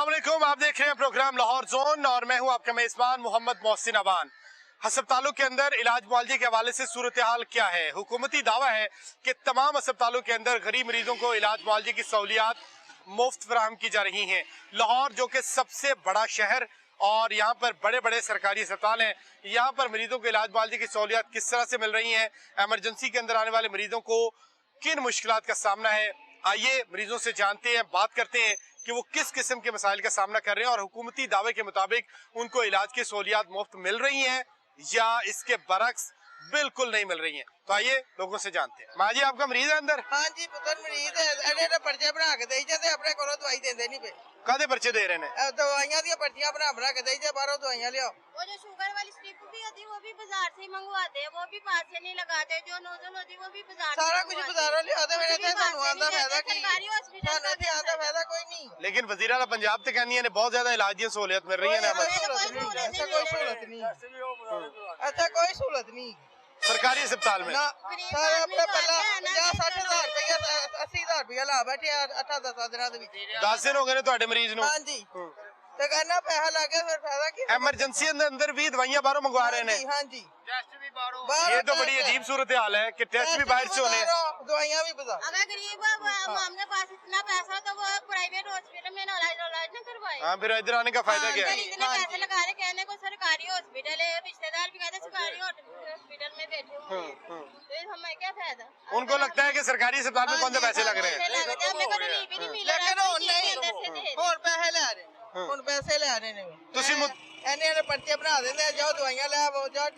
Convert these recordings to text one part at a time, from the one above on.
अस्सलाम वालेकुम, आप देख रहे हैं प्रोग्राम लाहौर जोन और मैं हूं आपका मेजबान मोहम्मद मोहसिन अबान। अस्पतालों के अंदर इलाज मुआलजे के हवाले से सूरत हाल क्या है? हुकूमती दावा है कि तमाम अस्पतालों के अंदर गरीब मरीजों को इलाज मुआलजे की सहूलियात मुफ्त फराहम की जा रही हैं। लाहौर जो कि सबसे बड़ा शहर और यहाँ पर बड़े बड़े सरकारी अस्पताल हैं, यहाँ पर मरीजों को इलाज मुआलजे की सहूलियात किस तरह से मिल रही हैं, एमरजेंसी के अंदर आने वाले मरीजों को किन मुश्किलात का सामना है, आइए मरीजों से जानते हैं, बात करते हैं कि वो किस किस्म के मसाइल का सामना कर रहे हैं और हुकूमती दावे के मुताबिक उनको इलाज की सहूलियात मुफ्त मिल रही हैं या इसके बरक्स बिल्कुल नहीं मिल रही हैं। तो आइए लोगों से जानते हैं। माँ जी, आपका मरीज है अंदर? हाँ जी, पुत्र मरीज है। पर्चे बना के देई जाते अपने को दवाई देंदे नहीं पे। कादे पर्चे दे रहे हैं? दवाइयां दी पर्चियां बना के देई जा, बाहरों दवाइयां लियाओ। वो जो शुगर वाली स्ट्रिप भी होती है वो भी बाजार से ही मंगवाते हैं, वो भी पास से नहीं लगाते। जो नोजल होती है वो भी बाजार सारा कुछ बाजारों लियाते। मेरे ते सानू आंदा फायदा की? सरकारी हॉस्पिटल सानू ते आंदा फायदा कोई नहीं। लेकिन वजीर आला पंजाब तो कहनी है बहुत ज्यादा इलाज की सहूलियत मिल रही है ना। ऐसा कोई सहूलत नहीं, अच्छा कोई सहूलत नहीं सरकारी अस्पताल में। सारा अपना पहला 50-60,000 रुपया 80,000 रुपया ला बैठे 8-10 दिनों ਦੇ ਵਿੱਚ। 10 दिन हो गए ਤੁਹਾਡੇ ਮਰੀਜ਼ ਨੂੰ? हाँ जी, तो कहना पैसा लग गया फिर फायदा की? एमरजेंसी अंदर भी दवाइयां बाहरों मंगवा रहे हैं। हाँ जी, टेस्ट भी ये तो बड़ी अजीब सूरत हाल है कि टेस्ट भी बाहर से होने हैं, दवाइयां भी बाजार। अगर गरीब हमने पास इतना पैसा तो वो प्राइवेट हॉस्पिटल में इलाज न करवाए। हाँ, फिर इधर आने का फायदा क्या है? इतने पैसे लगा रहे, कहने को सरकारी हॉस्पिटल है, रिश्तेदार भी कहते सरकारी हॉस्पिटल में बैठे हुए, तो हमें क्या फायदा? उनको लगता है कि सरकारी अस्पताल में कौन से पैसे लग रहे हैं। हमें को रिलीफ ही नहीं मिल रहा है। ਹੋਰ ਪੈਸੇ ਲੈ ਰਹੇ ਨੇ, ਹੁਣ ਪੈਸੇ ਲੈ ਰਹੇ ਨੇ। ਤੁਸੀਂ ਇਹਨੇ ਪਰਚੇ ਬਣਾ ਦਿੰਦੇ, ਜਾਓ ਦਵਾਈਆਂ ਲੈ ਆਵੋ, ਜਾਓ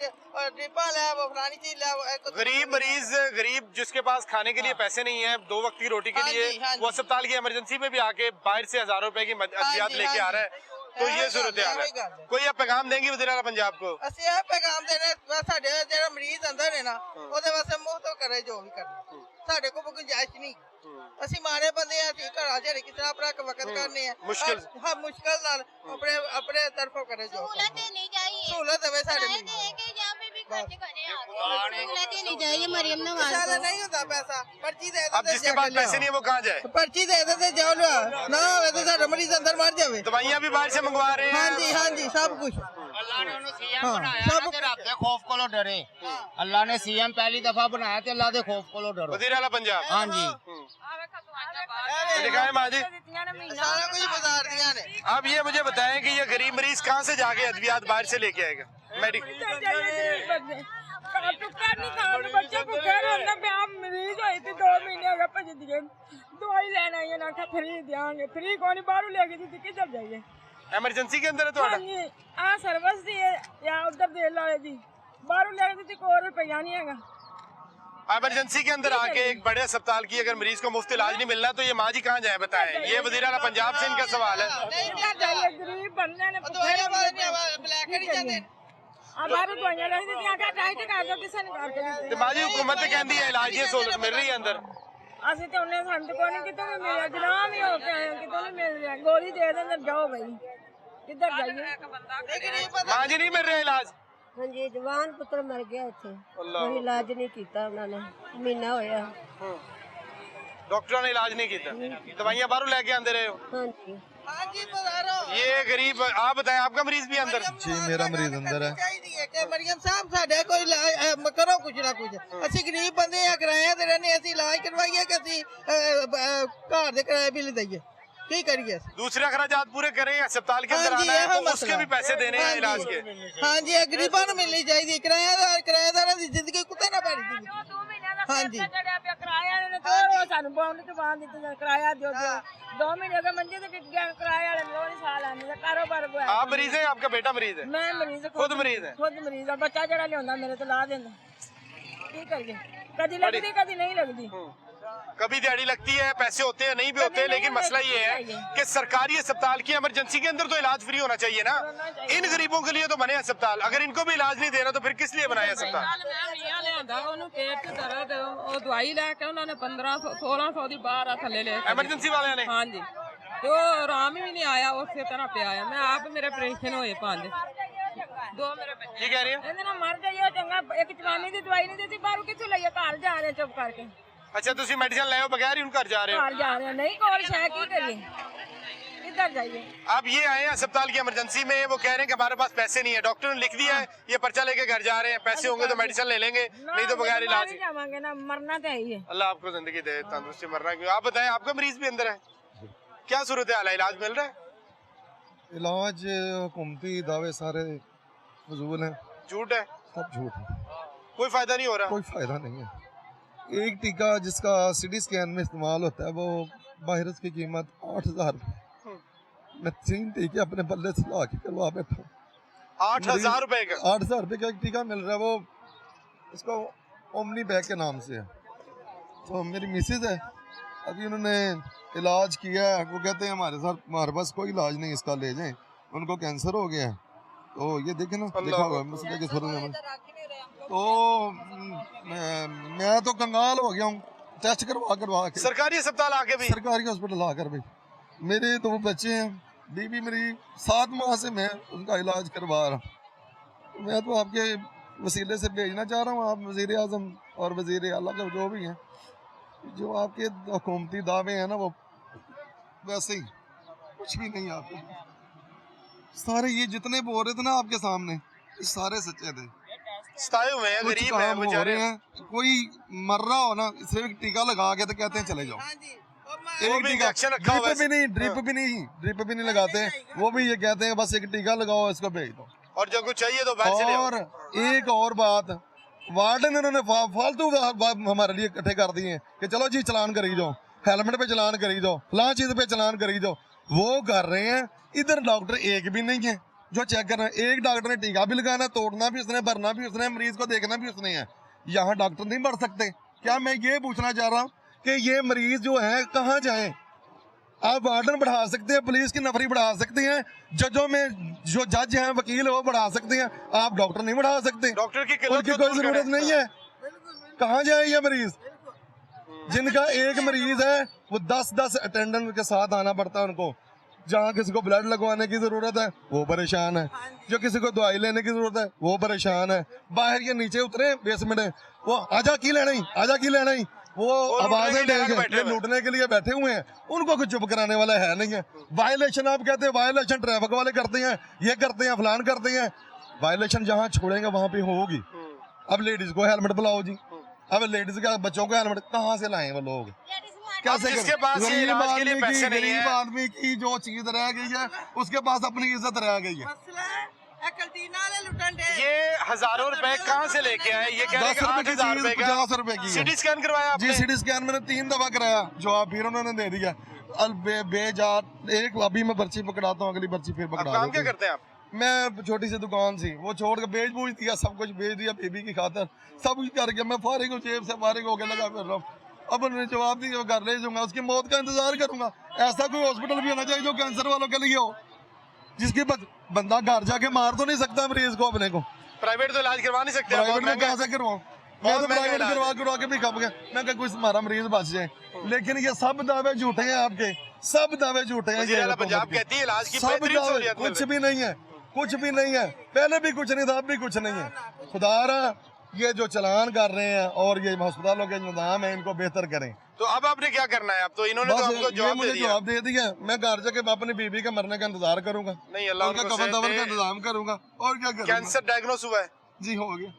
ट्रिपा ले आवो, फलानी चीज ले आवो। गरीब मरीज, गरीब जिसके पास खाने के लिए पैसे नहीं है 2 वक्त की रोटी के लिए, वो अस्पताल की इमरजेंसी में भी आके बाहर से हजारों रुपए की अद्वियात लेके आ रहा है। तो ये सूरत हाल है। कोई आप पैगाम देंगे वज़ीर आला पंजाब को? ਅਸੀਂ ਇਹ ਪੈਗਾਮ ਦੇਣੇ ਸਾਡੇ ਜਿਹੜਾ ਮਰੀਜ਼ ਅੰਦਰ ਹੈ ਨਾ ਉਹਦੇ ਵਾਸਤੇ ਮੁਫਤ ਕਰੇ ਜੋ ਵੀ ਕਰਨਾ। ਸਾਡੇ ਕੋਲ ਕੋਈ ਗੁੰਜਾਇਸ਼ ਨਹੀਂ। ਅਸੀਂ ਮਾਰੇ ਬੰਦੇ ਆ, ਅਸੀਂ ਘਰਾਂ ਚ ਕਿਸ ਤਰ੍ਹਾਂ ਆਪਣਾ ਵਕਤ ਕਰਨੇ ਆ ਮੁਸ਼ਕਿਲ ਨਾਲ ਆਪਣੇ ਤਰਫੋਂ ਕਰੇ ਜੋ सहूलत नहीं चाहिए, सहूलत है साढ़े नहीं चाहिए। मरियम नवाज ज्यादा नहीं होता पैसा, पर्ची दे अब जिसके पास पैसे नहीं है वो कहाँ जाए? पर्ची दे देते जाओ ना होवे तो साਡਾ मरीज अंदर मर जावे। दवाइयाँ भी बाहर से मंगवा रहे हैं। हाँ जी सब कुछ। अल्लाह ने उन्हें सीएम बनाया ना ते रब दे खौफ कोलों डरे। अल्लाह ने सीएम पहली दफा बनाया ते अल्लाह दे खौफ कोलों डरो। वज़ीर आला पंजाब। हाँ जी, दिखाएं माँ जी, सारा कुछ बाजार दिया ने। अब ये मुझे बताएं कि ये गरीब मरीज कहाँ से जाके अद्वियात बाहर से लेके आएगा? मेडिकल मरीज हुई थी 2 महीने हो गए भजदिए, दवाई लेना ही ना फ्री देंगे, फ्री कौन बाहरों लेके दी किधर जाइए? एमरजेंसी के अंदर है थोड़ा? हाँ सर्विस दी है या उधर दे लो जी, बाहरों लेके दी कोई रुपया नहीं है। एमरजेंसी के अंदर आके एक बड़े अस्पताल की अगर मरीज को मुफ्त इलाज नहीं मिलना तो ये माँ जी कहाँ जाए बताएं? ये वज़ीर आला पंजाब से इनका सवाल है। गरीब बनने ने हमारे दवाइयां नहीं दी आके टाइट कर दो, किसी ने करके दी। तो माँ जी हुकूमत कहती है इलाज की सहूलत मिल रही है अंदर? ਅਸੀਂ ਤੇ ਉਹਨੇ ਸੰਤ ਕੋਈ ਨਹੀਂ ਕਿਤੋਂ ਵੀ ਮਿਲਿਆ, ਜਨਾਮ ਹੀ ਹੋ ਕੇ ਆਏ ਕਿਤੋਂ ਨਹੀਂ ਮਿਲ ਰਿਹਾ। ਗੋਲੀ ਦੇ ਦੇ ਜਾਓ ਭਾਈ, ਕਿੱਧਰ ਜਾਈਏ? माँ जी नहीं मिल रहा इलाज? हाँ जी, जवान पुत्र मर गया इत्थे, कोई इलाज नहीं किया उन्होंने, महीना होया। डॉक्टरों ने इलाज नहीं किया, दवाइयाँ बाहरों लेके आंदे रहे हो? हाँ जी, ये गरीब, आप बताएं आपका मरीज भी अंदर? जी मेरा मरीज अंदर है। मरियम साहब साढ़े कोई करो कुछ ना कुछ, असि गरीब बंदे आ, किराया दे रहने, असि इलाज करवाइए कि असि घर दे किराया बिल दईए, की करिए? दूसरे अखराजात पूरे करें, अस्पताल के अंदर आना है तो उसके भी पैसे देने हैं इलाज के। हाँ जी, गरीबों को मिलनी चाहिए, किराएदार की जिंदगी कुत्ते ना पैरी जिंदगी। हाँ जी, किराया ने तो सानू बॉन्ड च बांध दित्ते, किराया दो 2 महीने के मंजे ते टिक गया, किराया वाले लोन साल आने कारोबार को। आप मरीज हैं? आपका बेटा मरीज है? मैं मरीज, खुद मरीज है? खुद मरीज है। बच्चा जरा लिया मेरे तो ला देना, की करिए? कभी लगती कभी नहीं लगती। कभी दिहाड़ी लगती है, पैसे होते हैं नहीं भी होते, लेकिन मसला ये है कि सरकारी अस्पताल की इमरजेंसी के अंदर तो इलाज फ्री होना चाहिए ना। इन गरीबों के लिए तो बने अस्पताल, अगर इनको भी इलाज नहीं देना तो फिर किस लिए बनाया अस्पताल? दवाई लैके उन्होंने 1500-1600 की बाहर थले ले, एमरजेंसी वाले ने? हाँ जी, तो आराम ही नहीं आया, उस तरह पे आया। मैं आप मेरे ऑपरेशन होए 5 2 मेरे बच्चे। ये कह रहे हैं मर जाइए चंगा, एक जवानी की दवाई नहीं देती, बाहरों कितों लाइए, घर जा रहे चुप करके। अच्छा तुसी मेडिसिन ले बगैर ही उन घर जा रहे हो? घर जा रहे नहीं, कोल शह की करिए? किधर जाइए। अब ये आए हैं अस्पताल की इमरजेंसी में, वो कह रहे हैं कि हमारे पास पैसे नहीं है, डॉक्टर ने लिख दिया है, ये पर्चा लेके घर जा रहे हैं, पैसे होंगे तो मेडिसिन ले लेंगे, नहीं तो बगैर इलाज ही जावांगे ना, मरना तो है ही है। अल्लाह आपको जिंदगी दे, तंदुरुस्ती, मरना क्यों। आप बताएं, आपका मरीज भी अंदर है, क्या सूरत हाल है, इलाज मिल रहा है? इलाज हुकूमती दावे सारे फजूल हैं, झूठ है, सब झूठ है, कोई फायदा नहीं हो रहा। कोई फायदा नहीं है। एक टीका जिसका सिटी स्कैन में इस्तेमाल होता है वो बाहर की कीमत 8,000 रुपये, मैं 3 टीके अपने बल्ले से ला के करवा बैठा हूँ। 8,000 रुपए का? 8,000 रुपये का एक टीका मिल रहा है, वो इसका ओमनी बैग के नाम से है। तो मेरी मिसेज है, अभी उन्होंने इलाज किया है, वो कहते हैं हमारे पास कोई इलाज नहीं, इसका ले जाएं, उनको कैंसर हो गया है। तो ये देखे ना, देखा होगा मसले के शुरू में। तो मैं तो कंगाल हो गया हूँ, टेस्ट करवा के सरकारी अस्पताल आके भी, सरकारी हॉस्पिटल आकर भी। मेरे 2 बच्चे हैं, बीवी मेरी 7 माह से मैं उनका इलाज करवा रहा हूँ। मैं तो आपके वसीले से भेजना चाह रहा हूँ, आप वज़ीर आज़म और वज़ीर आला का जो भी हैं, जो आपके हुकूमती दावे हैं ना, वो वैसे ही कुछ भी नहीं। आपको सारे ये जितने बोल रहे थे ना आपके सामने, ये सारे सच्चे थे। सताए हुए हैं, गरीब हैं बेचारे हैं। कोई मर रहा हो ना, सिर्फ टीका लगा के तो कहते हैं चले जाओ। एक टीका, ड्रिप भी नहीं लगाते, वो भी ये कहते हैं बस एक टीका लगाओ, इसको भेज दो, और जो कुछ चाहिए तो बाहर से ले आओ। और एक और बात, वार्डन इन्होंने फालतू हमारे लिए इकट्ठे कर दिए हैं कि चलो जी चलान करी जाओ, हेलमेट पे चलान करी जाओ, फलां चीज पे चलान करी जाओ, वो कर रहे हैं। इधर डॉक्टर एक भी नहीं है जो चेक कर रहे हैं। एक डॉक्टर ने टीका भी लगाना, तोड़ना भी उसने, भरना भी उसने, मरीज को देखना भी उसने है। यहाँ डॉक्टर नहीं बढ़ सकते क्या? मैं ये पूछना चाह रहा हूँ कि ये मरीज जो है कहाँ जाए? आप वार्डन बढ़ा सकते हैं, पुलिस की नफरी बढ़ा सकते हैं, जजों में जो जज हैं, वकील वो बढ़ा सकते हैं, आप डॉक्टर नहीं बढ़ा सकते। डॉक्टर की उनकी कोई जरूरत नहीं है। कहाँ जाए ये मरीज? जिनका एक मरीज है वो 10-10 अटेंडेंट के साथ आना पड़ता है उनको। जहाँ किसी को ब्लड लगवाने की जरूरत है वो परेशान है, जो किसी को दवाई लेने की जरूरत है वो परेशान है। बाहर ये नीचे उतरे बेसमेंट है, वो आजा की लेना ही, आजा की लेना ही, वो आवाजें देंगे, ये लूटने के लिए बैठे हुए हैं। उनको कुछ चुप कराने वाला है नहीं है। वायलेशन आप कहते हैं, वायलेशन ट्रैफिक वाले करते हैं, ये करते हैं, फलान करते हैं। वायलेशन जहाँ छोड़ेंगे वहां पे होगी। अब लेडीज को हेलमेट बुलाओ जी, अब लेडीज का बच्चों को हेलमेट कहाँ से लाएं वो लोग? कैसे? गरीब आदमी की जो चीज रह गई है उसके पास अपनी इज्जत रह गई है। ये हजारों रुपए कहाँ से लेके आए? ये कह रहे हैं 8,000 रुपए का 50 रुपए की सिटी स्कैन करवाया आपने? जी सिटी स्कैन मैंने 3 दफा कराया, जवाब फिर उन्होंने दे दिया। एक अभी मैं पर्ची पकड़ाता हूँ, अगली पर्ची फिर पकड़ा। काम क्या करते हैं आप? मैं छोटी सी दुकान थी, वो छोड़ के बेच बूझ दिया, सब कुछ बेच दिया बेबी की खातर, सब कुछ करके मैं फारिग हूँ, जेब से फारिग होकर लगा फिर रहा हूँ। अब उन्होंने जवाब दिया घर ले जाऊंगा, उसकी मौत का इंतजार करूंगा। ऐसा कोई हॉस्पिटल भी होना चाहिए जो कैंसर वालों के लिए हो, जिसकी बंदा घर जाके मार तो नहीं सकता मरीज को अपने को। प्राइवेट तो इलाज करवा नहीं सकते, प्राइवेट में कहाँ से करवाऊं? मैं तो प्राइवेट करवा के भी खप गया, मैं क्या कोई हमारा मरीज बच जाए। लेकिन ये सब दावे झूठे हैं आपके, सब दावे झूठे हैं। पंजाब कहती है इलाज की सब दावे, कुछ भी नहीं है, कुछ भी नहीं है। पहले भी कुछ नहीं था, अब भी कुछ नहीं है। खुदारा ये जो चलान कर रहे हैं और ये अस्पतालों के निजाम है, इनको बेहतर करें। तो अब आपने क्या करना है? अब तो इन्होंने तो आपको जवाब दे दिया। मैं घर जाके अपनी बीबी के मरने का इंतजार करूंगा, नहीं अल्लाह उनका कफन दफन का इंतजाम करूंगा, और क्या करूंगा। कैंसर डायग्नोस हुआ है जी, हो गया।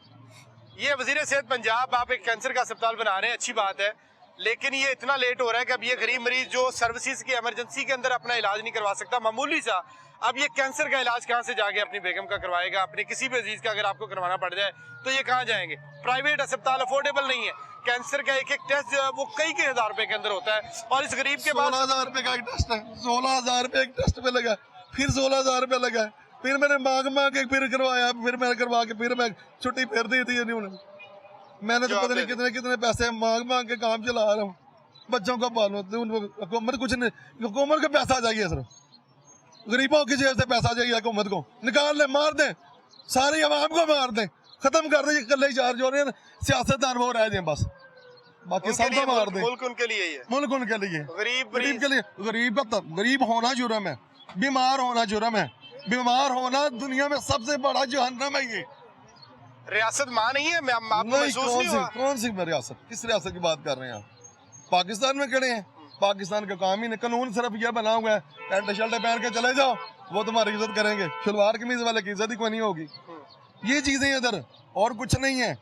ये वजीर सेहत पंजाब, आप एक कैंसर का अस्पताल बना रहे हैं, अच्छी बात है, लेकिन ये इतना लेट हो रहा है कि अब ये गरीब मरीज जो सर्विसेज की इमरजेंसी के अंदर अपना इलाज नहीं करवा सकता मामूली सा, अब ये कैंसर का इलाज कहाँ से जाके अपनी बेगम का करवाएगा? अपने किसी भी अजीज का अगर आपको करवाना पड़ जाए तो ये कहाँ जाएंगे? प्राइवेट अस्पताल अफोर्डेबल नहीं है। कैंसर का एक टेस्ट जो है वो कई के हजार रुपए के अंदर होता है, और इस गरीब के पास 16,000 रुपए का एक टेस्ट है, 16,000 रुपए एक टेस्ट पे लगा, फिर 16,000 रुपए लगा, फिर मैंने मांग के फिर करवाया, फिर मैंने करवा के फिर मैं छुट्टी फिर दी थी उन्होंने। मैंने तो पता नहीं कितने पैसे मांग के काम चला रहा हूँ, बच्चों का पालो। हुकूमत कुछ नहीं, हुकूमत का पैसा चाहिए, सिर्फ गरीबों की जेब से पैसा चाहिए। हुकूमत को निकाल ले, मार दे, सारी आवाम को मार दे, खत्म कर दे। कल चार्ज हो रहे हैं सियासतदान, वो रह जाए बस, बाकी सबको मार दे। मुल्क उनके लिए है, मुल्क उनके लिए, गरीब के लिए। गरीब होना जुर्म है, बीमार होना जुर्म है। बीमार होना दुनिया में सबसे बड़ा जहन्नम है। ये रियासत मां नहीं है, महसूस नहीं हुआ? कौन सी रियासत? किस रियासत की बात कर रहे हैं आप? पाकिस्तान में खड़े हैं, पाकिस्तान का काम ही नहीं, कानून सिर्फ यह बना हुआ है पैंट शर्ट पहन के चले जाओ, वो तुम्हारी इज्जत करेंगे, शलवार कमीज वाले की इज्जत ही कोई नहीं होगी। ये चीजें इधर और कुछ नहीं है।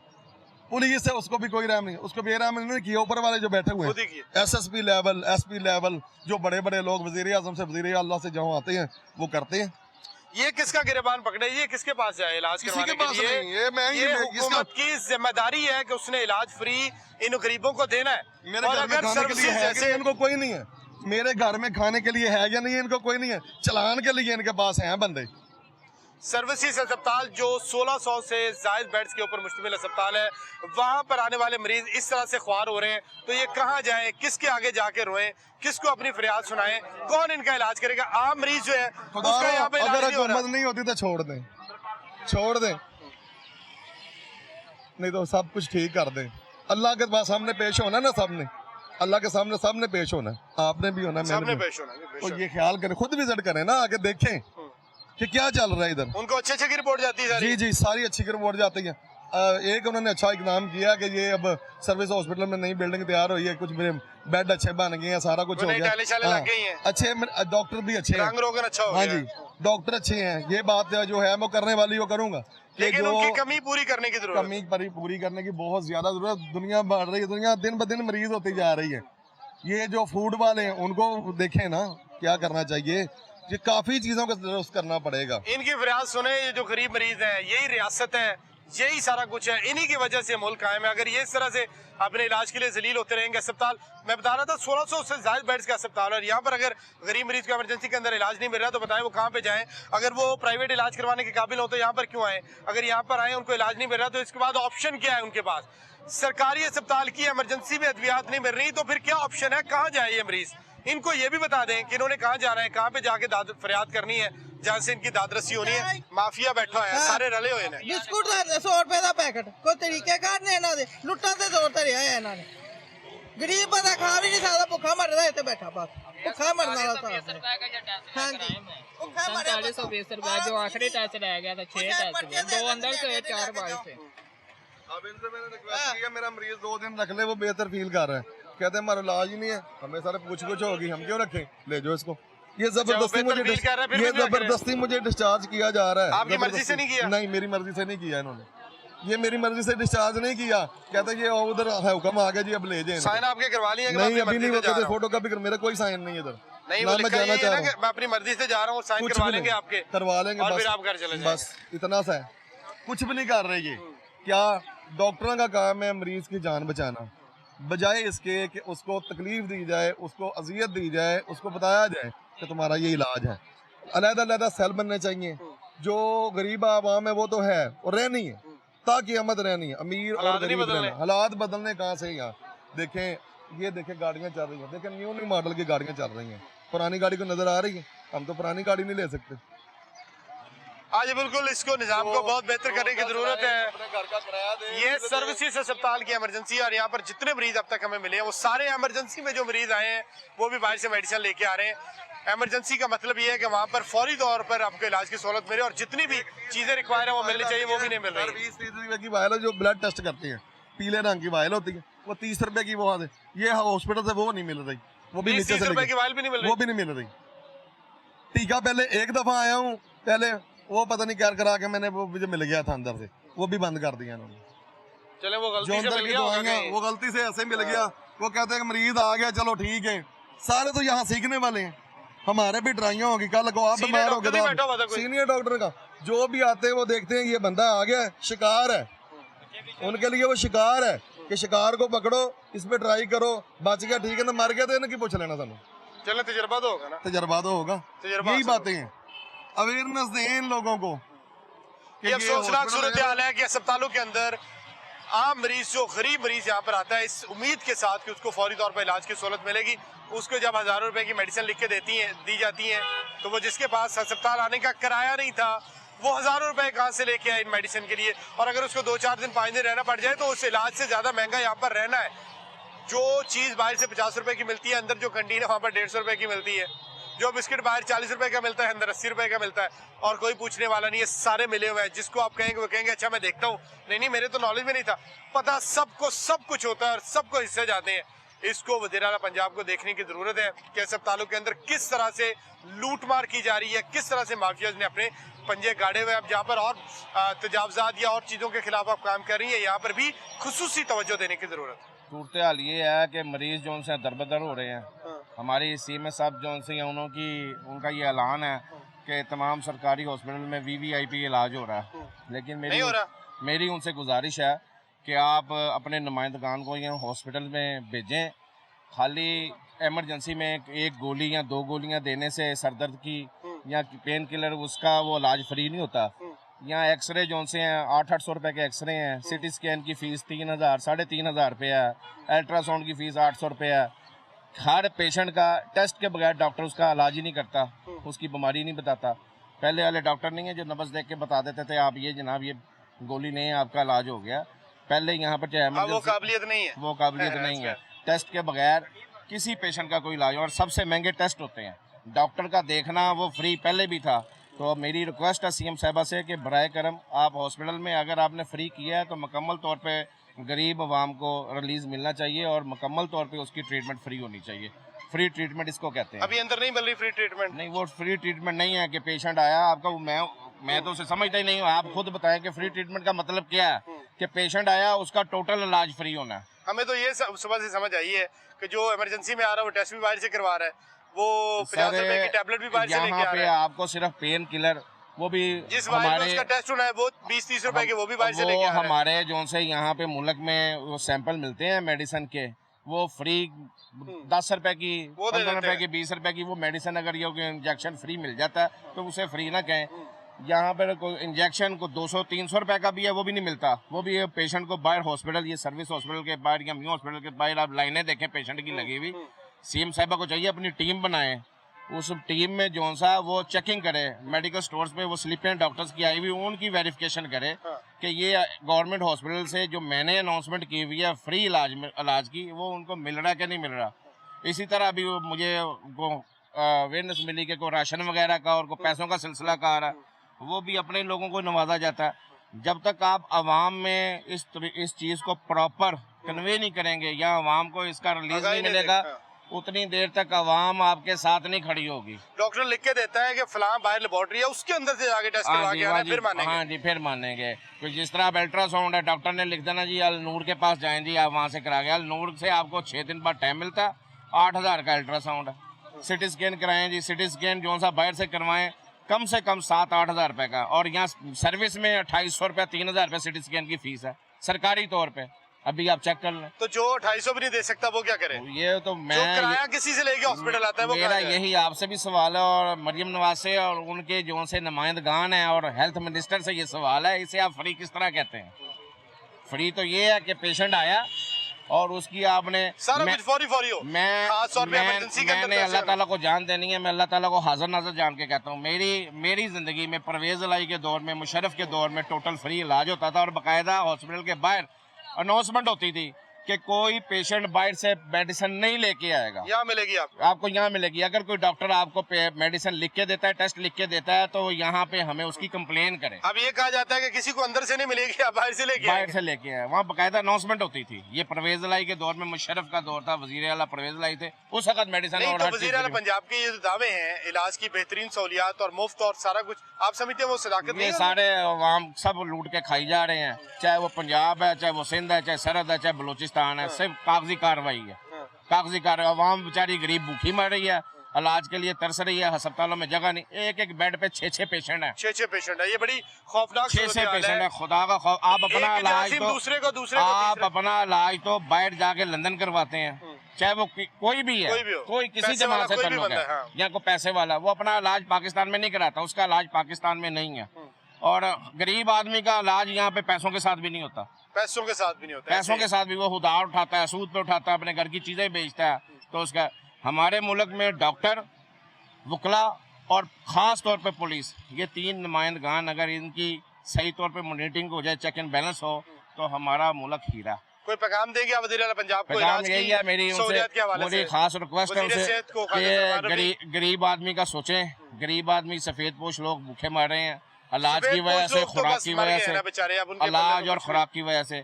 पुलिस है उसको भी कोई रहम नहीं, उसको भी रहम नहीं किया, ऊपर वाले जो बैठे हुए हैं SSP लेवल, SP लेवल, जो बड़े बड़े लोग वजीर आजम से वजीर आला से जहाँ आते हैं वो करते हैं। ये किसका गिरबान पकड़े, ये किसके पास जाए इलाज करवाने के लिए? ये हुकूमत की जिम्मेदारी है कि उसने इलाज फ्री इन गरीबों को देना है। मेरे घर में खाने के लिए है कि इनको कोई नहीं है, मेरे घर में खाने के लिए है या नहीं है इनको कोई नहीं है, चलान के लिए इनके पास हैं बंदे। सर्विसेज अस्पताल जो 1600 से जायद बेड्स के ऊपर मुश्तमिल अस्पताल है, वहां पर आने वाले मरीज इस तरह से ख्वार हो रहे हैं, तो ये कहाँ जाएं, किसके आगे जाके रोएं, किसको अपनी फरियाद सुनाएं, कौन इनका इलाज करेगा? आम मरीज जो है उसका यहाँ पे इलाज नहीं हो रहा। हुकूमत नहीं होती तो छोड़ दें, छोड़ दें, नहीं तो सब कुछ ठीक कर दें। अल्लाह के पास सामने पेश होना ना, सबने अल्लाह के सामने सबने पेश होना, आपने भी होना, मैंने भी पेश होना। तो ये ख्याल करें, खुद विजिट करें ना, आके देखें कि क्या चल रहा है इधर। उनको अच्छी की रिपोर्ट जाती है? जी सारी अच्छी की रिपोर्ट जाती है। एक उन्होंने अच्छा इकदाम किया कि ये अब सर्विस हॉस्पिटल में नई बिल्डिंग तैयार हुई है, कुछ बेड अच्छे बन गए हैं, सारा कुछ हो गया, अच्छे डॉक्टर भी अच्छे हैं, हाँ जी डॉक्टर अच्छे हैं। ये बात जो है वो करने वाली वो करूंगा, लेकिन उनकी कमी पूरी करने की जरूरत, कमी पूरी करने की बहुत ज्यादा जरूरत। दुनिया बढ़ रही है, दुनिया दिन ब दिन मरीज होती जा रही है। ये जो फूड वाले हैं उनको देखें ना क्या करना चाहिए, ये काफी चीजों का दुरुस्त करना पड़ेगा। इनकी फरियाद सुने, ये जो गरीब मरीज हैं, यही रियासत है, यही सारा कुछ है, इन्हीं की वजह से मुल्क कायम है। अगर ये इस तरह से अपने इलाज के लिए जलील होते रहेंगे। अस्पताल मैं बता रहा था 1600 से ज्यादा बेड्स का अस्पताल है, और यहाँ पर अगर गरीब मरीज को इमरजेंसी के अंदर इलाज नहीं मिल रहा तो बताएं वो कहाँ पे जाएं? अगर वो प्राइवेट इलाज करवाने के काबिल हो तो यहाँ पर क्यों आए? अगर यहाँ पर आए उनको इलाज नहीं मिल रहा तो इसके बाद ऑप्शन क्या है उनके पास? सरकारी अस्पताल की इमरजेंसी में अद्वियात नहीं मिल रही तो फिर क्या ऑप्शन है, कहाँ जाए ये मरीज? इनको ये भी बता दें कि इन्होंने कहाँ जाना है, कहाँ पे जाके फरियाद करनी है, जहाँ से इनकी दादरसी होनी है। माफिया बैठा है, सारे रले हुए हैं। बिस्कुट 100 रुपए का पैकेट, कोई तरीके कार ने इन्हों दे लुट्टा से जोर ते रहा है इन्होंने। गरीब बंदा खा भी नहीं सकता, भुखा मर रहा है इतने बैठा, बस भुखा मरने वाला था। हाँ जी, भुखा मरे 4720 रुपए जो आखिरी टेस्ट रह गया था, 6 टेस्ट, 2 अंदर से 4 बाहर से। अब इनसे मैंने रिक्वेस्ट किया मेरा मरीज 2 दिन रख ले, वो बेहतर फील कर रहा है, कहते हैं हमारा इलाज ही नहीं है, हमें सारे पूछ होगी, हम क्यों रखें, ले जाओ इसको। ये जबरदस्ती मुझे डिस्चार्ज किया जा रहा है। आपकी मर्जी से नहीं किया? नहीं, मेरी मर्जी से नहीं किया इन्होंने, ये मेरी मर्जी से डिस्चार्ज नहीं किया। कहते ये उधर हुक्म आ गया जी, अब ले जाए। साइन आपके करवा लिए? नहीं अभी नहीं होते, फोटो कॉपी कर, मेरा कोई साइन नहीं इधर। नहीं, मैं जाना चाह रहा हूँ, मैं अपनी मर्जी से जा रहा हूँ, साइन करवा लेंगे आपके, करवा लेंगे और फिर आप घर चले जाएं। बस इतना सा है, कुछ भी नहीं कर रहे। ये क्या डॉक्टरों का काम है मरीज की जान बचाना, बजाय इसके कि उसको तकलीफ दी जाए, उसको अजियत दी जाए, उसको बताया जाए कि तुम्हारा ये इलाज है। अलग-अलग सेल बनने चाहिए, जो गरीब आवाम है वो तो है और रहनी है, ताकि अमद रहनी है, अमीर और गरीब रहना। हालात बदलने कहाँ से यहाँ देखें, ये देखें गाड़ियाँ चल रही हैं, देखें न्यू मॉडल की गाड़ियाँ चल रही हैं, पुरानी गाड़ी को नजर आ रही है, हम तो पुरानी गाड़ी नहीं ले सकते। आज बिल्कुल इसको निजाम को बहुत बेहतर करने की जरूरत है। ये सर्विसेज अस्पताल की इमरजेंसी, और यहाँ पर जितने मरीज अब तक हमें मिले हैं वो सारे इमरजेंसी में जो मरीज आए हैं वो भी बाहर से मेडिसिन लेके आ रहे हैं। इमरजेंसी का मतलब ये है कि वहाँ पर फौरी तौर पर आपको इलाज की सहूलत मिले, और जितनी भी चीजें रिक्वायर है वो मिलनी चाहिए, वो भी नहीं मिल रही। 20-30 रुपए की वायल जो ब्लड टेस्ट करते हैं, पीले रंग की वायल होती है, वो 30 रुपए की वहाँ से, ये हॉस्पिटल से वो नहीं मिल रही, वो भी नीचे से रुपए की वायल भी नहीं मिल रही, वो भी नहीं मिल रही। टीका पहले एक दफा आया हूँ, पहले वो पता नहीं क्या करा के मैंने, वो मुझे मिल गया था अंदर से, वो भी बंद कर दिया इन्होंने। चले वो गलती जो से अंदर मिल की गया होगा दवाइयाँ वो गलती से ऐसे मिल गया, वो कहते हैं कि मरीज आ गया चलो ठीक है। सारे तो यहाँ सीखने वाले हैं, हमारे भी ट्राइयां होगी, कल को आप बीमार हो गए, सीनियर डॉक्टर का जो भी आते हैं वो देखते हैं ये बंदा आ गया, शिकार है, उनके लिए वो शिकार है कि शिकार को पकड़ो, इस पे ट्राई करो, बच गया ठीक है ना, मर गया तो इनकी पूछ लेना सानू। चलो तजर्बा तो होगा ना, तजर्बा तो होगा, यही बातें हैं। अवेयरनेस दें इन लोगों को। ये अफसोसनाक सूरत हाल है कि अस्पतालों के अंदर आम मरीज, जो गरीब मरीज यहाँ पर आता है इस उम्मीद के साथ कि उसको फौरी तौर पर इलाज की सहूलत मिलेगी, उसको जब हज़ारों रुपए की मेडिसिन लिख के दी जाती हैं, तो वो जिसके पास अस्पताल आने का किराया नहीं था वो हज़ारों रुपए कहाँ से लेके आए इन मेडिसिन के लिए, और अगर उसको 2-4 दिन 5 दिन रहना पड़ जाए तो उस इलाज से ज़्यादा महंगा यहाँ पर रहना है। जो चीज़ बाहर से 50 रुपए की मिलती है, अंदर जो कंटीन है वहाँ पर 150 रुपए की मिलती है, जो बिस्किट बाहर 40 रुपए का मिलता है, अंदर 80 रुपए का मिलता है, और कोई पूछने वाला नहीं है, सारे मिले हुए हैं। जिसको आप कहेंगे वो कहेंगे अच्छा मैं देखता हूँ, नहीं मेरे तो नॉलेज में नहीं था, पता सबको सब कुछ होता है और सबको हिस्से जाते हैं। इसको वज़ीर-ए-आला पंजाब को देखने की जरूरत है कि अस्पतालों के अंदर किस तरह से लूटमार की जा रही है, किस तरह से माफियाज ने अपने पंजे गाड़े हुए। अब जहाँ पर और तजावजात या और चीज़ों के खिलाफ आप काम कर रही है, यहाँ पर भी खुसूसी तवज्जो देने की जरूरत है। सूरत हाल ये है कि मरीज जो उनसे दरबदर हो रहे हैं। हमारी सीएमएस साहब जो उनसे उनका ये ऐलान है कि तमाम सरकारी हॉस्पिटल में वीवीआईपी इलाज हो रहा है, लेकिन मेरी उनसे गुजारिश है कि आप अपने नुमाइंदगान को यहाँ हॉस्पिटल में भेजें। खाली एमरजेंसी में एक गोली या 2 गोलियाँ देने से सरदर्द की या पेन किलर उसका वो इलाज फ्री नहीं होता। यहाँ एक्सरे जो से हैं 800 रुपये के एक्सरे हैं, सिटी स्कैन की फ़ीस 3000 3,500 रुपये है, अल्ट्रासाउंड की फ़ीस 800 रुपये है। हर पेशेंट का टेस्ट के बगैर डॉक्टर उसका इलाज ही नहीं करता, उसकी बीमारी नहीं बताता। पहले वाले डॉक्टर नहीं है जो नब्ज़ देख के बता देते थे आप ये जनाब ये गोली नहीं है, आपका इलाज हो गया। पहले यहाँ पर चाहे वो काबिलियत नहीं है, टेस्ट के बगैर किसी पेशेंट का कोई इलाज, और सबसे महंगे टेस्ट होते हैं। डॉक्टर का देखना वो फ्री पहले भी था। तो मेरी रिक्वेस्ट है सीएम साहबा से कि बराए करम आप हॉस्पिटल में अगर आपने फ्री किया है तो मुकम्मल तौर पे गरीब आवाम को रिलीज़ मिलना चाहिए और मुकम्मल तौर पे उसकी ट्रीटमेंट फ्री होनी चाहिए। फ्री ट्रीटमेंट इसको कहते हैं। अभी अंदर नहीं मिल रही फ्री ट्रीटमेंट? नहीं, वो फ्री ट्रीटमेंट नहीं है कि पेशेंट आया आपका, मैं तो उसे समझता ही नहीं हूँ। आप खुद बताएं कि फ्री ट्रीटमेंट का मतलब क्या है कि पेशेंट आया उसका टोटल इलाज फ्री होना है। हमें तो ये सुबह से समझ आई है कि जो इमरजेंसी में आ रहा है वो टेस्ट भी बाहर से करवा रहा है, वो 50 रुपए की टैबलेट भी बाहर से लेके आ रहा है। आपको सिर्फ पेन किलर वो भी जिस हमारे उसका टेस्ट होना है वो 20-30 रुपए के वो भी बाहर से लेके आ रहा है। हमारे जो से यहाँ पे मुल्क में वो सैंपल मिलते हैं मेडिसिन के, वो फ्री 10 रुपए की 15 रुपए की 20 रुपए की वो मेडिसिन अगर ये इंजेक्शन फ्री मिल जाता है तो उसे फ्री ना कहें। यहाँ पर कोई इंजेक्शन को 200-300 रुपए का भी है, वो भी नहीं मिलता। वो भी पेशेंट को बाहर हॉस्पिटल, ये सर्विस हॉस्पिटल के बाहर या न्यू हॉस्पिटल के बाहर आप लाइनें देखें पेशेंट की लगी हुई। सीएम साहबा को चाहिए अपनी टीम बनाए, उस टीम में जो सा वो चेकिंग करे, मेडिकल स्टोर्स पे वो स्लीपिंग डॉक्टर्स की आई हुई उनकी वेरिफिकेशन करे कि ये गवर्नमेंट हॉस्पिटल से जो मैंने अनाउंसमेंट की हुई है फ्री इलाज की वो उनको मिल रहा है कि नहीं मिल रहा। इसी तरह अभी मुझे अवेयरनेस मिली कि कोई राशन वगैरह का और कोई पैसों का सिलसिला का आ रहा है, वो भी अपने लोगों को नवाजा जाता है। जब तक आप आवाम में इस चीज़ को प्रॉपर कन्वे नहीं करेंगे या आवाम को इसका रिलीज नहीं मिलेगा, उतनी देर तक आवाम आपके साथ नहीं खड़ी होगी। डॉक्टर लिख के देता है कि फलां बाहर लेबोरेटरी है, उसके अंदर से जाके टेस्ट करवा के आना, फिर मानेंगे। हाँ जी, फिर मानेंगे। तो जिस तरह आप अल्ट्रासाउंड है, डॉक्टर ने लिख देना जी अल नूर के पास जाएं जी, आप वहाँ से करा के। अल नूर से आपको 6 दिन बाद टाइम मिलता है, 8000 का अल्ट्रासाउंड है। सिटी स्कैन कराएं जी, सिटी स्कैन जो सा बाहर से करवाएं कम से कम 7-8 हज़ार रुपये का, और यहाँ सर्विस में 2800 रुपये 3000 रुपये सिटी स्कैन की फीस है सरकारी तौर पे। अभी आप चेक कर लें। तो जो 250 भी नहीं दे सकता वो क्या करे? ये तो मैं जो किराया किसी से लेके हॉस्पिटल आता है वो मेरा यही आपसे भी सवाल है और मरियम नवाज से और उनके जो से नुमाइंदगान है और हेल्थ मिनिस्टर से ये सवाल है, इसे आप फ्री किस तरह कहते हैं? फ्री तो ये है कि पेशेंट आया और उसकी आपने सारा कुछ फौरी हो। मैंने अल्लाह ताला को जान देनी है, मैं अल्लाह ताला को हाजिर नाज़र जान के कहता हूँ। मेरी ज़िंदगी में परवेज़ इलाही के दौर में, मुशर्रफ के दौर में टोटल फ्री इलाज होता था और बाकायदा हॉस्पिटल के बाहर अनाउंसमेंट होती थी कि कोई पेशेंट बाहर से मेडिसिन नहीं लेके आएगा, यहाँ मिलेगी आपको यहाँ मिलेगी। अगर कोई डॉक्टर आपको मेडिसिन लिख के देता है, टेस्ट लिख के देता है, तो यहाँ पे हमें उसकी कंप्लेन करें। अब ये कहा जाता है कि किसी को अंदर से नहीं मिलेगी, आप बाहर से लेके आए। वहाँ बाकायदा अनाउंसमेंट होती थी। ये परवेज इलाही के दौर में, मुशर्रफ का दौर था, वजीर आला परवेज इलाही थे, उस वक्त मेडिसिन। तो वजीर आला पंजाब के ये जो दावे हैं इलाज की बेहतरीन सहूलियात और मुफ्त और सारा कुछ, आप समझते हैं वो सदाकत? ये सारे आवाम सब लूट के खाई जा रहे हैं, चाहे वो पंजाब है, चाहे वो सिंध है, चाहे सरहद है, चाहे बलूचिस्तान है, सिर्फ कागजी कार्रवाई है। कागजी कार्रवाई। आवाम बेचारी गरीब भूखी मर रही है, इलाज के लिए तरस रही है, अस्पतालों में जगह नहीं। एक बेड पे 6 पेशेंट है। 6 पेशेंट है। ये बड़ी खौफनाक 6 पेशेंट है। खुदा का खौफ। आप अपना इलाज अपना इलाज तो बाहर जाके लंदन करवाते हैं, चाहे वो कोई भी है, कोई किसी जमात से ताल्लुक है या कोई पैसे वाला, वो अपना इलाज पाकिस्तान में नहीं कराता, उसका इलाज पाकिस्तान में नहीं है। और गरीब आदमी का इलाज यहाँ पे पैसों के साथ भी नहीं होता। पैसों के साथ भी नहीं होता। पैसों के साथ भी वो उधार उठाता है, सूद पे उठाता है, अपने घर की चीजें बेचता है। तो उसका हमारे मुल्क में डॉक्टर, वकला और ख़ास तौर पे पुलिस, ये 3 नुमाइंदगान अगर इनकी सही तौर पे मॉनिटरिंग हो जाए, चेक एंड बैलेंस हो, तो हमारा मुल्क हीरा। कोई पैगाम देंगे आप वज़ीर आला पंजाब को? पैगाम यही है, मेरी खास रिक्वेस्ट है उनसे कि गरीब आदमी का सोचें। गरीब आदमी, सफ़ेद पोश लोग भूखे मर रहे हैं इलाज की वजह से, खुराक की वजह से, इलाज और खुराक की वजह से।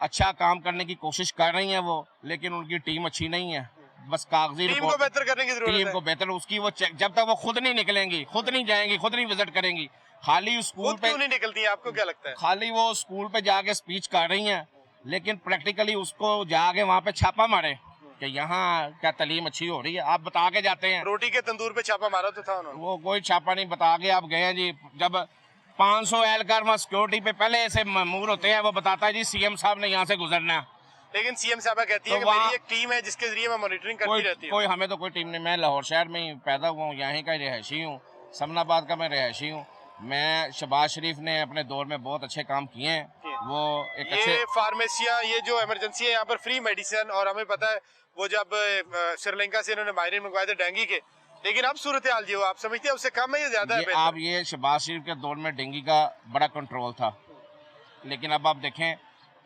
अच्छा काम करने की कोशिश कर रही हैं वो, लेकिन उनकी टीम अच्छी नहीं है। बस कागजी टीम को बेहतर करने की जरूरत टीम है। को बेहतर उसकी वो जब तक वो खुद नहीं निकलेंगी, खुद नहीं जाएंगी, खुद नहीं विजिट करेंगी, खाली स्कूल खुद पे क्यों नहीं निकलती है, आपको क्या लगता है? खाली वो स्कूल पे जाके स्पीच कर रही हैं, लेकिन प्रैक्टिकली उसको जाके वहाँ पे छापा मारे कि यहाँ क्या तालीम अच्छी हो रही है। आप बता के जाते हैं, रोटी के तंदूर पे छापा मारा तो था उन्होंने। वो कोई छापा नहीं बता के आप गए हैं जी। जब 500 एहलकार वहाँ सिक्योरिटी पे पहले ऐसे मामूर होते हैं, वो बताता है जी सीएम साहब ने यहाँ से गुजरना है। लेकिन सीएम साहबा कहती है तो कि मेरी एक टीम है जिसके जरिए मैं मॉनिटरिंग करती रहती हूँ। कोई हमें तो कोई टीम नहीं। मैं लाहौर शहर में ही पैदा हुआ हूँ, यहाँ का रिहायशी हूँ, समनाबाद का मैं रिहायशी हूँ। मैं शहबाज शरीफ ने अपने दौर में बहुत अच्छे काम किए हैं। वो एक अच्छे ये फार्मेसियाँ, ये जो इमरजेंसी है यहाँ पर फ्री मेडिसिन, और हमें पता है वो जब श्रीलंका से इन्होंने मायरे मंगवाए थे डेंगू के, लेकिन अब सूरत हाल जो आप समझते हैं उससे कम है या ज्यादा है? आप ये शहबाज शरीफ के दौर में डेंगू का बड़ा कंट्रोल था, लेकिन अब आप देखें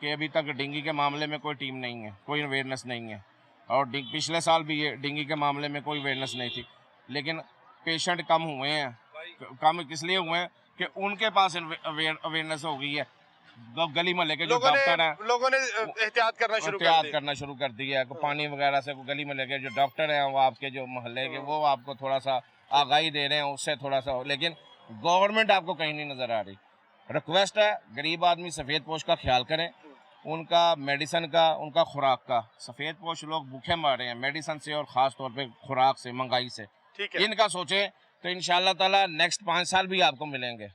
कि अभी तक डेंगू के मामले में कोई टीम नहीं है, कोई अवेयरनेस नहीं है। और पिछले साल भी ये डेंगू के मामले में कोई अवेयरनेस नहीं थी, लेकिन पेशेंट कम हुए हैं। कम इसलिए हुए हैं कि उनके पास अवेयरनेस हो गई है। गली मोहल्ले के जो डॉक्टर हैं, लोगों ने एहतियात करना शुरू कर दिया है। पानी वगैरह से गली मोहल्ले के जो डॉक्टर हैं, वो आपके जो मोहल्ले के, वो आपको थोड़ा सा आगाही दे रहे हैं उससे थोड़ा सा, लेकिन गवर्नमेंट आपको कहीं नहीं नजर आ रही। रिक्वेस्ट है, गरीब आदमी सफ़ेद पोश का ख्याल करें, उनका मेडिसिन का, उनका खुराक का। सफ़ेद पोश लोग भूखे मर रहे हैं मेडिसिन से और ख़ास तौर पे खुराक से, महंगाई से। ठीक है, इनका सोचें तो इंशाल्लाह ताला नेक्स्ट 5 साल भी आपको मिलेंगे।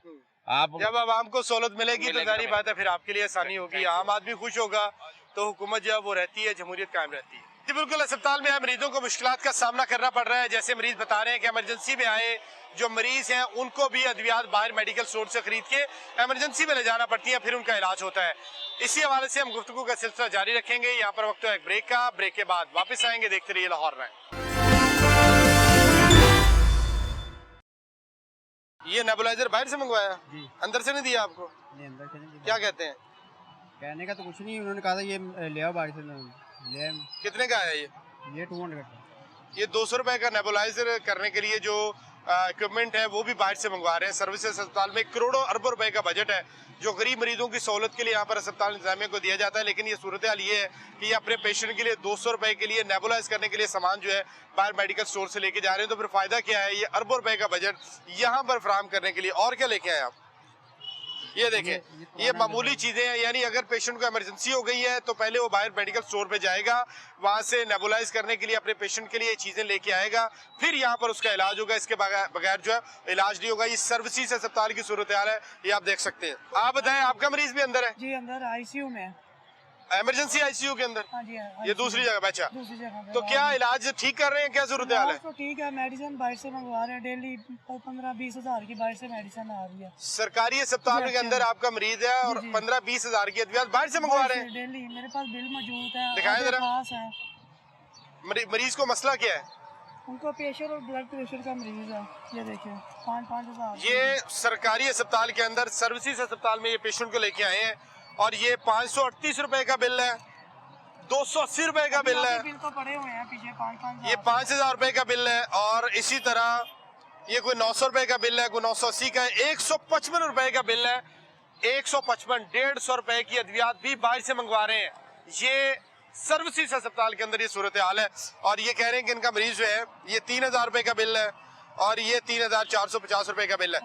आप जब आवाम को सहूलत मिलेगी तो जारी बात है फिर आपके लिए आसानी होगी, आम आदमी खुश होगा तो हुकूमत जो है वो रहती है, जमहूरियत कायम रहती है। जी बिल्कुल, अस्पताल में मरीजों को मुश्किलात का सामना करना पड़ रहा है। जैसे मरीज बता रहे हैं कि इमरजेंसी में आए जो मरीज हैं उनको भी अद्वियात बाहर मेडिकल स्टोर से खरीद के इमरजेंसी में ले जाना पड़ती है, फिर उनका इलाज होता है। इसी हवाले से हम गुफ्तगू का सिलसिला जारी रखेंगे। यहाँ पर वक्त है एक ब्रेक का, ब्रेक के बाद वापस आएंगे। देखते रहिए लाहौर में। ये नेबुलाइजर बाहर से मंगवाया, अंदर से नहीं दिया आपको? नहीं, अंदर से नहीं। क्या कहते हैं? कहने का तो कुछ नहीं, उन्होंने कहा था ये ले आओ बाहर से ले। कितने का है ये 200 का। ये 200 रुपए का नेबुलाइजर करने के लिए जो इक्विपमेंट है वो भी बाहर से मंगवा रहे हैं। सर्विसेज अस्पताल में करोड़ों अरबों रुपए का बजट है जो गरीब मरीजों की सहूलत के लिए यहाँ पर अस्पताल इंतजामिया को दिया जाता है। लेकिन ये सूरत हाल ये है कि ये अपने पेशेंट के लिए 200 रुपए के लिए नेबुलाइज करने के लिए सामान जो है बाहर मेडिकल स्टोर से लेके जा रहे हैं। तो फिर फायदा क्या है? ये अरबों रुपए का बजट यहाँ पर फराहम करने के लिए। और क्या लेके आए आप? ये देखें, ये मामूली चीजें हैं। यानी अगर पेशेंट को इमरजेंसी हो गई है तो पहले वो बाहर मेडिकल स्टोर पे जाएगा, वहां से नेबुलाइज करने के लिए अपने पेशेंट के लिए चीजें लेके आएगा, फिर यहाँ पर उसका इलाज होगा। इसके बगैर जो है इलाज नहीं होगा। ये सर्विसेज अस्पताल की सूरत हाल है, ये आप देख सकते हैं। आप बताएं, आपका मरीज भी अंदर है? जी, अंदर आईसीयू में है। इमरजेंसी आईसीयू के अंदर? हाँ जी, ये दूसरी जगह बैठा। दूसरी जगह तो क्या इलाज ठीक कर रहे हैं? क्या सूरत हाल है? तो ठीक है, मेडिसिन बाहर से मंगवा रहे हैं, डेली 15-20 हज़ार की बाहर से मेडिसिन आ रही है। सरकारी अस्पताल के अंदर आपका मरीज है और 15-20 हज़ार की अद्वियात बाहर से मंगवा रहे हैं डेली। मेरे पास बिल मौजूद है, दिखाएं जरा। पास है। मरीज को मसला क्या है? उनको प्रेशर और ब्लड प्रेशर का मरीज है। ये देखिए, 5-5 हज़ार। ये सरकारी अस्पताल के अंदर सर्विसेज अस्पताल में ये पेशेंट को लेके आए हैं और ये 538 रुपए का बिल है, 280 रुपए का बिल है। बिल तो पड़े हुए हैं पीछे 5-5 ये 5000 रुपए का बिल है। और इसी तरह ये कोई 900 रुपए का बिल है, कोई 980 का है, 155 रुपए का बिल है। 155, 150 रुपए की अद्वियात भी बाहर से मंगवा रहे हैं। ये सर्विसेज अस्पताल के अंदर ये सूरत हाल है। और ये कह रहे हैं कि इनका मरीज जो है ये 3000 रुपए का बिल है और ये 3450 रुपए का बिल है।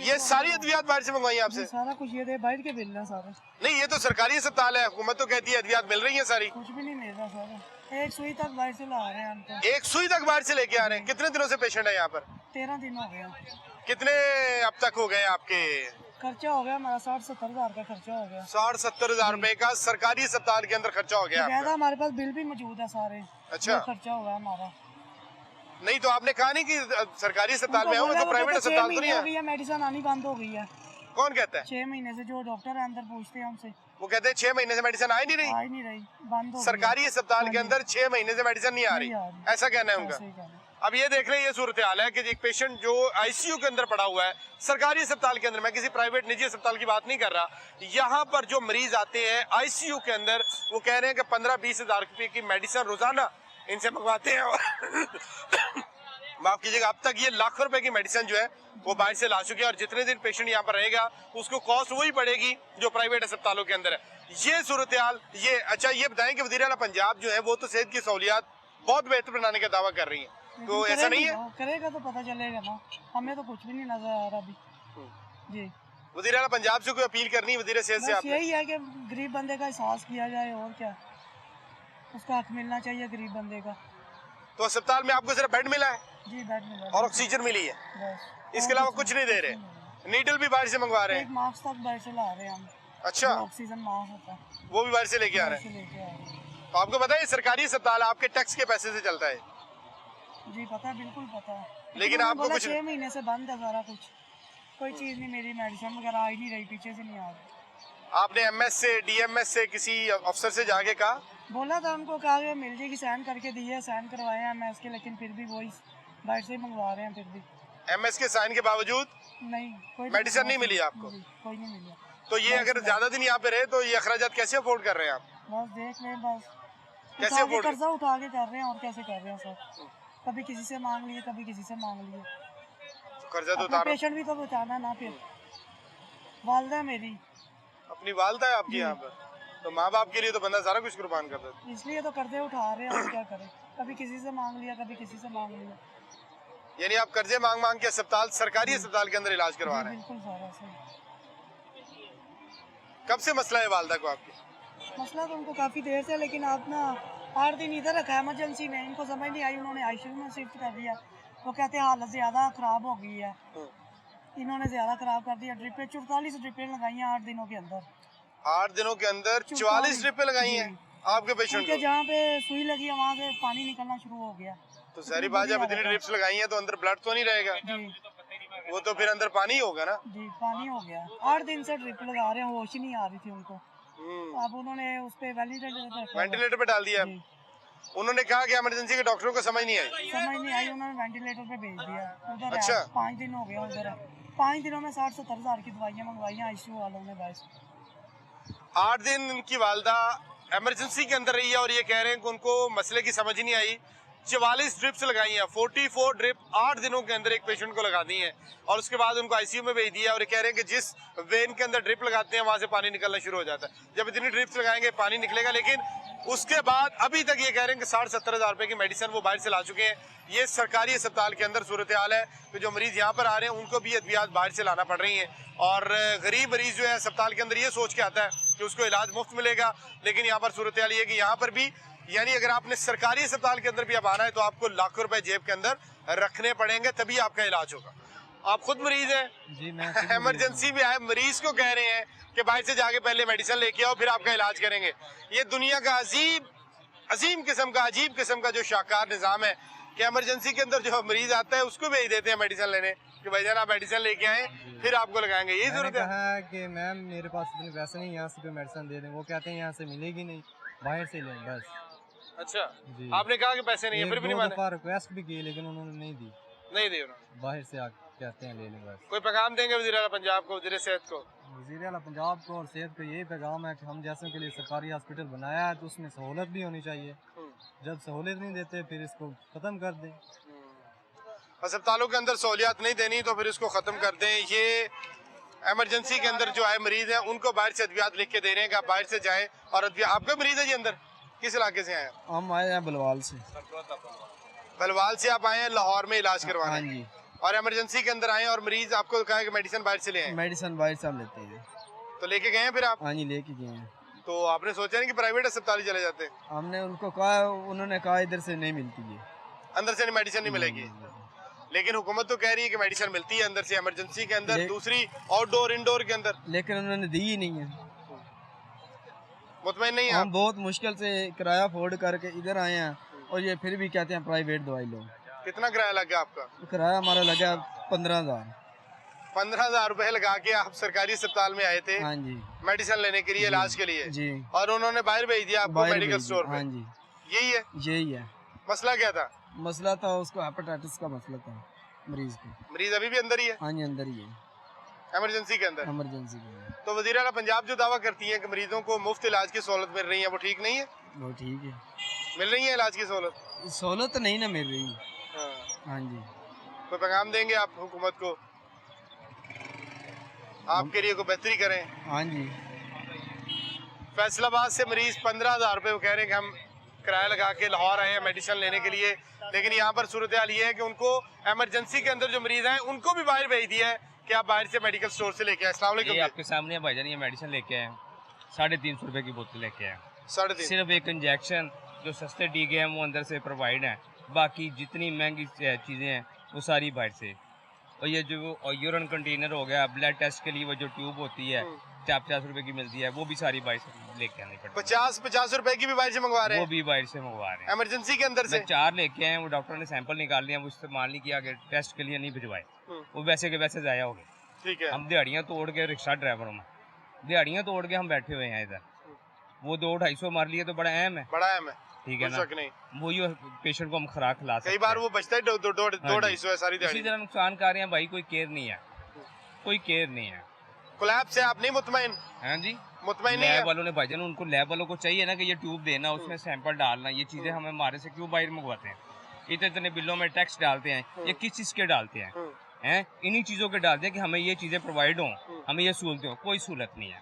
ये सारी अद्वियात बाहर से मंगवाई आपसे? सारा कुछ ये दे बाहर के बिल है सारे। नहीं, ये तो सरकारी अस्पताल है, हुकूमत तो कहती है अद्वियात मिल रही है सारी। कुछ भी नहीं मिल रहा सर, एक सुई तक बाहर से ला रहे हैं हमको। एक सुई तक बाहर से लेके आ रहे हैं? कितने दिनों से पेशेंट है यहाँ पर? 13 दिन हो गया। कितने अब तक हो गए आपके? खर्चा हो गया हमारा 60-70 हज़ार का खर्चा हो गया। 60-70 हज़ार रुपए का सरकारी अस्पताल के अंदर खर्चा हो गया आपका? हमारे पास बिल भी मौजूद है सारे। अच्छा, खर्चा हुआ हमारा। नहीं तो आपने कहा नहीं कि सरकारी अस्पताल में हो, तो प्राइवेट अस्पताल तो नहीं है? मेडिसिन आनी बंद हो गई है। कौन कहता है? 6 महीने से जो डॉक्टर है अंदर पूछते हैं हमसे, वो कहते हैं 6 महीने से मेडिसिन आ ही नहीं रही, बंद हो। सरकारी अस्पताल के अंदर 6 महीने से मेडिसिन नहीं आ रही, ऐसा कहना है उनका। अब ये देख रहे हैं, ये सूरत हाल है कि एक पेशेंट जो आईसीयू के अंदर पड़ा हुआ है सरकारी अस्पताल के अंदर, मैं किसी प्राइवेट निजी अस्पताल की बात नहीं कर रहा, यहाँ पर जो मरीज आते हैं आईसीयू के अंदर, वो कह रहे हैं कि 15-20 हज़ार रुपए की मेडिसिन रोजाना इनसे मंगवाते हैं। माफ कीजिएगा, अब तक ये लाखों रुपए की मेडिसिन जो है वो बाहर से ला चुके हैं। और जितने दिन पेशेंट यहाँ पर रहेगा उसको कॉस्ट वही पड़ेगी जो प्राइवेट अस्पतालों के अंदर है। ये सूरत हाल, ये अच्छा ये बताएं कि वज़ीर आला पंजाब जो है वो तो सेहत की सहूलियात बहुत बेहतर बनाने का दावा कर रही है, तो ऐसा नहीं है? करेगा तो पता चलेगा ना, हमें तो कुछ भी नहीं नजर आ रहा अभी जी। वज़ीर आला पंजाब से कोई अपील करनी है वज़ीर सेहत से बस आपने? यही है कि गरीब बंदे का एहसास किया जाए, और क्या, उसका हक मिलना चाहिए गरीब बंदे का। तो अस्पताल में आपको सिर्फ बेड मिला है जी, बेड मिला और ऑक्सीजन मिली है, बस, इसके अलावा कुछ नहीं दे रहे? नीडल भी बाहर से मंगवा रहे एक हैं? मास्क तक बाहर से ला रहे हैं हम, अच्छा, ऑक्सीजन मास्क होता है वो भी बाहर से लेके आ रहे से हैं? लेके आ रहे हैं। तो आपको पता है सरकारी अस्पताल आपके टैक्स के पैसे से चलता है, जी पता है, बिल्कुल पता है, लेकिन उन्होंने आपको बोला कुछ 6 महीने से बंद है सारा कुछ, कोई चीज़ नहीं, मेरी मेडिसिन वगैरह आ ही नहीं रही, पीछे से नहीं आ रही। आपने एमएस से डीएमएस से किसी अफसर से जाके कहा? बोला था उनको, कहा कि मिल जाएगी, साइन करके दिए, साइन करवाए हैं मैं इसके, लेकिन फिर भी वही बाहर से ही मंगवा रहे हैं, फिर भी एमएस के साइन के बावजूद नहीं, कोई मेडिसिन नहीं मिली आपको? जी, कोई नहीं मिला। तो ये अगर ज्यादा दिन यहाँ पे रहे तो ये अखराजात कैसे अफोर्ड कर रहे हैं आप? बस देख लें, बस कैसे उठा के अफोर्ड? कर्जा उठा के कर रहे हैं, और कैसे कर रहे हैं सर, कभी किसी से मांग लिए, कभी किसी से मांग लिए, कर्जा तो अपना उतारो, पेशेंट भी तो बचाना ना, फिर वालदा है मेरी, अपनी वालदा है आपकी यहाँ पर, तो माँ बाप के लिए तो बंदा सारा कुछ कुर्बान कर देता है। इसलिए तो कर्जे उठा रहे हैं, और क्या करें, कभी किसी से मांग लिया, कभी किसी से मांग लिया, यानी आप कर्जे मांग मांग के अस्पताल, सरकारी अस्पताल के अंदर इलाज करवा रहे हैं? बिल्कुल सारा सही। कब से मसला है वालदा को आपकी? मसला तो उनको काफ़ी देर से, लेकिन आप ना 8 दिन इधर रखा इमरजेंसी में, इनको समझ नहीं आई, उन्होंने आईसीयू में शिफ्ट कर दिया, वो कहते हैं हालत ज़्यादा ख़राब हो गई है, इन्होंने ज़्यादा ख़राब कर दिया, ड्रिपें 44 ड्रिपें लगाई हैं 8 दिनों के अंदर, 8 दिनों के अंदर 44 ड्रिपें लगाई हैं आपके पेशेंट उनके को? जहाँ पे सुई लगी है वहाँ से पानी निकलना शुरू हो गया। तो सारी बात, जब इतनी ड्रिप्स लगाई हैं तो अंदर ब्लड तो नहीं रहेगा, जी वो तो फिर अंदर पानी होगा ना? जी, पानी हो गया, 8 दिन से ड्रिप लगा रहे हैं, होश ही नहीं आ रही थी उनको, अब उन्होंने उस पे वेंटिलेटर पे डाल दिया। उन्होंने कहा कि इमरजेंसी के डॉक्टरों को समझ नहीं आई? समझ नहीं आई, उन्होंने वेंटिलेटर पे भेज दिया उधर। अच्छा। 5 दिन हो गए उधर, 5 दिनों में 60-70 हज़ार की दवाइयाँ मंगवाई हैं आईसीयू वालों ने बस। 8 दिन इनकी वालदा इमरजेंसी के अंदर रही है और ये कह रहे हैं कि उनको मसले की समझ ही नहीं आई। 44 ड्रिप्स लगाई हैं, 44 ड्रिप 8 दिनों के अंदर एक पेशेंट को लगा दी है और उसके बाद उनको आईसीयू में भेज दिया और ये कह रहे हैं कि जिस वेन के अंदर ड्रिप लगाते हैं वहां से पानी निकलना शुरू हो जाता है। जब इतनी ड्रिप्स लगाएंगे पानी निकलेगा, लेकिन उसके बाद अभी तक ये कह रहे हैं कि 60-70 हज़ार रुपए की मेडिसिन वो बाहर से ला चुके हैं। ये सरकारी अस्पताल के अंदर सूरत हाल है कि जो मरीज यहाँ पर आ रहे हैं उनको भी अद्वियात बाहर से लाना पड़ रही हैं और गरीब मरीज जो है अस्पताल के अंदर ये सोच के आता है कि उसको इलाज मुफ्त मिलेगा, लेकिन यहाँ पर सूरत हाल ये है कि यहाँ पर भी यानी अगर आपने सरकारी अस्पताल के अंदर भी अब आना है तो आपको लाखों रुपए जेब के अंदर रखने पड़ेंगे, तभी आपका इलाज होगा। आप खुद मरीज हैं जी, मैं इमरजेंसी में आए, मरीज को कह रहे हैं कि बाहर से जाके पहले मेडिसिन लेके आओ फिर आपका इलाज करेंगे। ये दुनिया का अजीम किस्म का अजीब किस्म का जो शाहकार निज़ाम है कि इमरजेंसी के अंदर जो मरीज आता है उसको भेज देते हैं मेडिसिन लेने कि भाईजान आप मेडिसिन लेके आए फिर आपको लगाएंगे। यही जरूरत है। कहा कि मैम मेरे पास इतने पैसे नहीं, यहाँ से कोई मेडिसिन दे दें, वो कहते हैं यहाँ से मिलेगी नहीं, बाहर से लें बस। अच्छा जी। आपने कहा कि पैसे नहीं है, फिर भी नहीं माने? रिक्वेस्ट भी की लेकिन उन्होंने नहीं दी, नहीं दी उन्होंने। बाहर से आके कहते हैं ले लें बस। कोई पैगाम देंगे वज़ीर आला पंजाब को, वज़ीर सेहत को? वज़ीर आला पंजाब को और सेहत को यही पैगाम है कि हम जैसों के लिए सरकारी हॉस्पिटल बनाया है तो उसमें सहूलत भी होनी चाहिए, जब सहूलत नहीं देते फिर इसको ख़त्म कर दें। अस्पतालों के अंदर सहूलियात नहीं देनी तो फिर इसको ख़त्म कर दें। ये इमरजेंसी के अंदर जो आए मरीज हैं उनको बाहर से अद्वियात लिख के दे रहे हैं कि आप बाहर से जाएं और अद्वियात। आपका मरीज है जी अंदर? किस इलाके से आए? हम आए हैं बलवाल से। बलवाल से आप आए हैं लाहौर में इलाज करवाने? हाँ जी। और इमरजेंसी के अंदर आए और मरीज आपको कहा कि मेडिसिन बाहर से ले आए? मेडिसिन बाहर से हम लेते हैं। तो लेके गए हैं फिर आप? हाँ जी, लेके गए हैं। तो आपने सोचा नहीं कि प्राइवेट अस्पताल ही चले जाते? हमने उनको कहा, उन्होंने कहा इधर से नहीं मिलती है, अंदर से मेडिसिन नहीं मिलेगी, लेकिन हुकूमत तो कह रही है कि मेडिसिन मिलती है अंदर से, इमरजेंसी के अंदर, दूसरी आउटडोर इंडोर के अंदर, लेकिन उन्होंने दी ही नहीं है। मुतमईन नहीं है हम बहुत मुश्किल से किराया अफोर्ड करके इधर आए हैं और ये फिर भी कहते हैं प्राइवेट दवाई लो। कितना किराया लग गया आपका? किराया हमारा लगा 15,000। 15,000 रुपए लगा के आप सरकारी अस्पताल में आए थे? हाँ जी। मेडिसिन लेने के लिए, इलाज के लिए जी। और उन्होंने बाहर भेज दिया आपको मेडिकल स्टोर पे? हाँ जी। यही है? यही है। मसला क्या था? मसला था उसको हेपेटाइटिस का मसला था मरीज को। मरीज अभी भी अंदर ही है? हाँ जी, अंदर ही है, इमरजेंसी के अंदर। इमरजेंसी के अंदर। तो वज़ीर आला पंजाब जो दावा करती है कि मरीजों को मुफ्त इलाज की सहूलत मिल रही है, वो ठीक नहीं है? वो ठीक है, मिल रही है इलाज की सहूलत? सहूलत तो नहीं ना मिल रही। हाँ जी। कोई पैगाम देंगे आप हुकूमत को, आपके लिए कोई बेहतरी करें? हाँ जी। फैसलाबाद से मरीज 15,000 रुपये वो कह रहे हैं कि हम किराया लगा के लाहौर आए हैं मेडिसिन लेने के लिए, लेकिन यहाँ पर सूरत हाल ये है कि उनको इमरजेंसी के अंदर जो मरीज हैं उनको भी बाहर भेज दिया है कि आप बाहर से मेडिकल स्टोर से लेके आए। अस्सलाम वालेकुम। ये आपके सामने भाईजान ये मेडिसिन लेके आए, 350 रुपए की बोतल लेके आए। 3.5 सिर्फ एक इंजेक्शन जो सस्ते टीके हैं वो अंदर से प्रोवाइड हैं, बाकी जितनी महंगी चीज़ें हैं वो सारी बाहर से। और ये जो यूरिन कंटेनर हो गया, ब्लड टेस्ट के लिए वो जो ट्यूब होती है 50 रुपए की मिलती है, वो भी सारी बाहर से लेके आनी पड़ती है। 50 रुपए की भी बाहर से मंगवा रहे हैं? वो भी बाहर से मंगवा रहे हैं इमरजेंसी के अंदर से। 4 लेके आए, वो डॉक्टर ने सैंपल निकाल लिया, वो इस्तेमाल नहीं किया, टेस्ट के लिए नहीं भिजवाए, वो वैसे के वैसे जाया हो गए। ठीक है। हम दिहाड़ियाँ तोड़ के, रिक्शा ड्राइवर में दिहाड़ियाँ तोड़ के हम बैठे हुए हैं इधर, वो 200-250 मार लिए तो बड़ा अहम है, बड़ा अहम है, ठीक है ना। नहीं वही पेशेंट को हम खुराक खिला सकते कई बार वो बचता है 200-250 है सारी दिहाड़ी। इसी तरह नुकसान कर रहे हैं भाई, कोई केयर नहीं है, कोई केयर नहीं है। कोलैप्स से आप नहीं मुतमईन? हाँ जी, मुतमईन नहीं है। लैब वालों ने भाईजान, उनको लैब वालों को चाहिए ना कि ये ट्यूब देना, उसमें सैंपल डालना, ये चीजें हमें हमारे से क्यों बाहर मंगवाते हैं? इतने बिलों में टैक्स डालते हैं, ये किस चीज के डालते हैं? इन्हीं चीजों के डालते हैं कि हमें ये चीजें प्रोवाइड हों, हमें ये सहूलतें हों। कोई सहूलत नहीं है,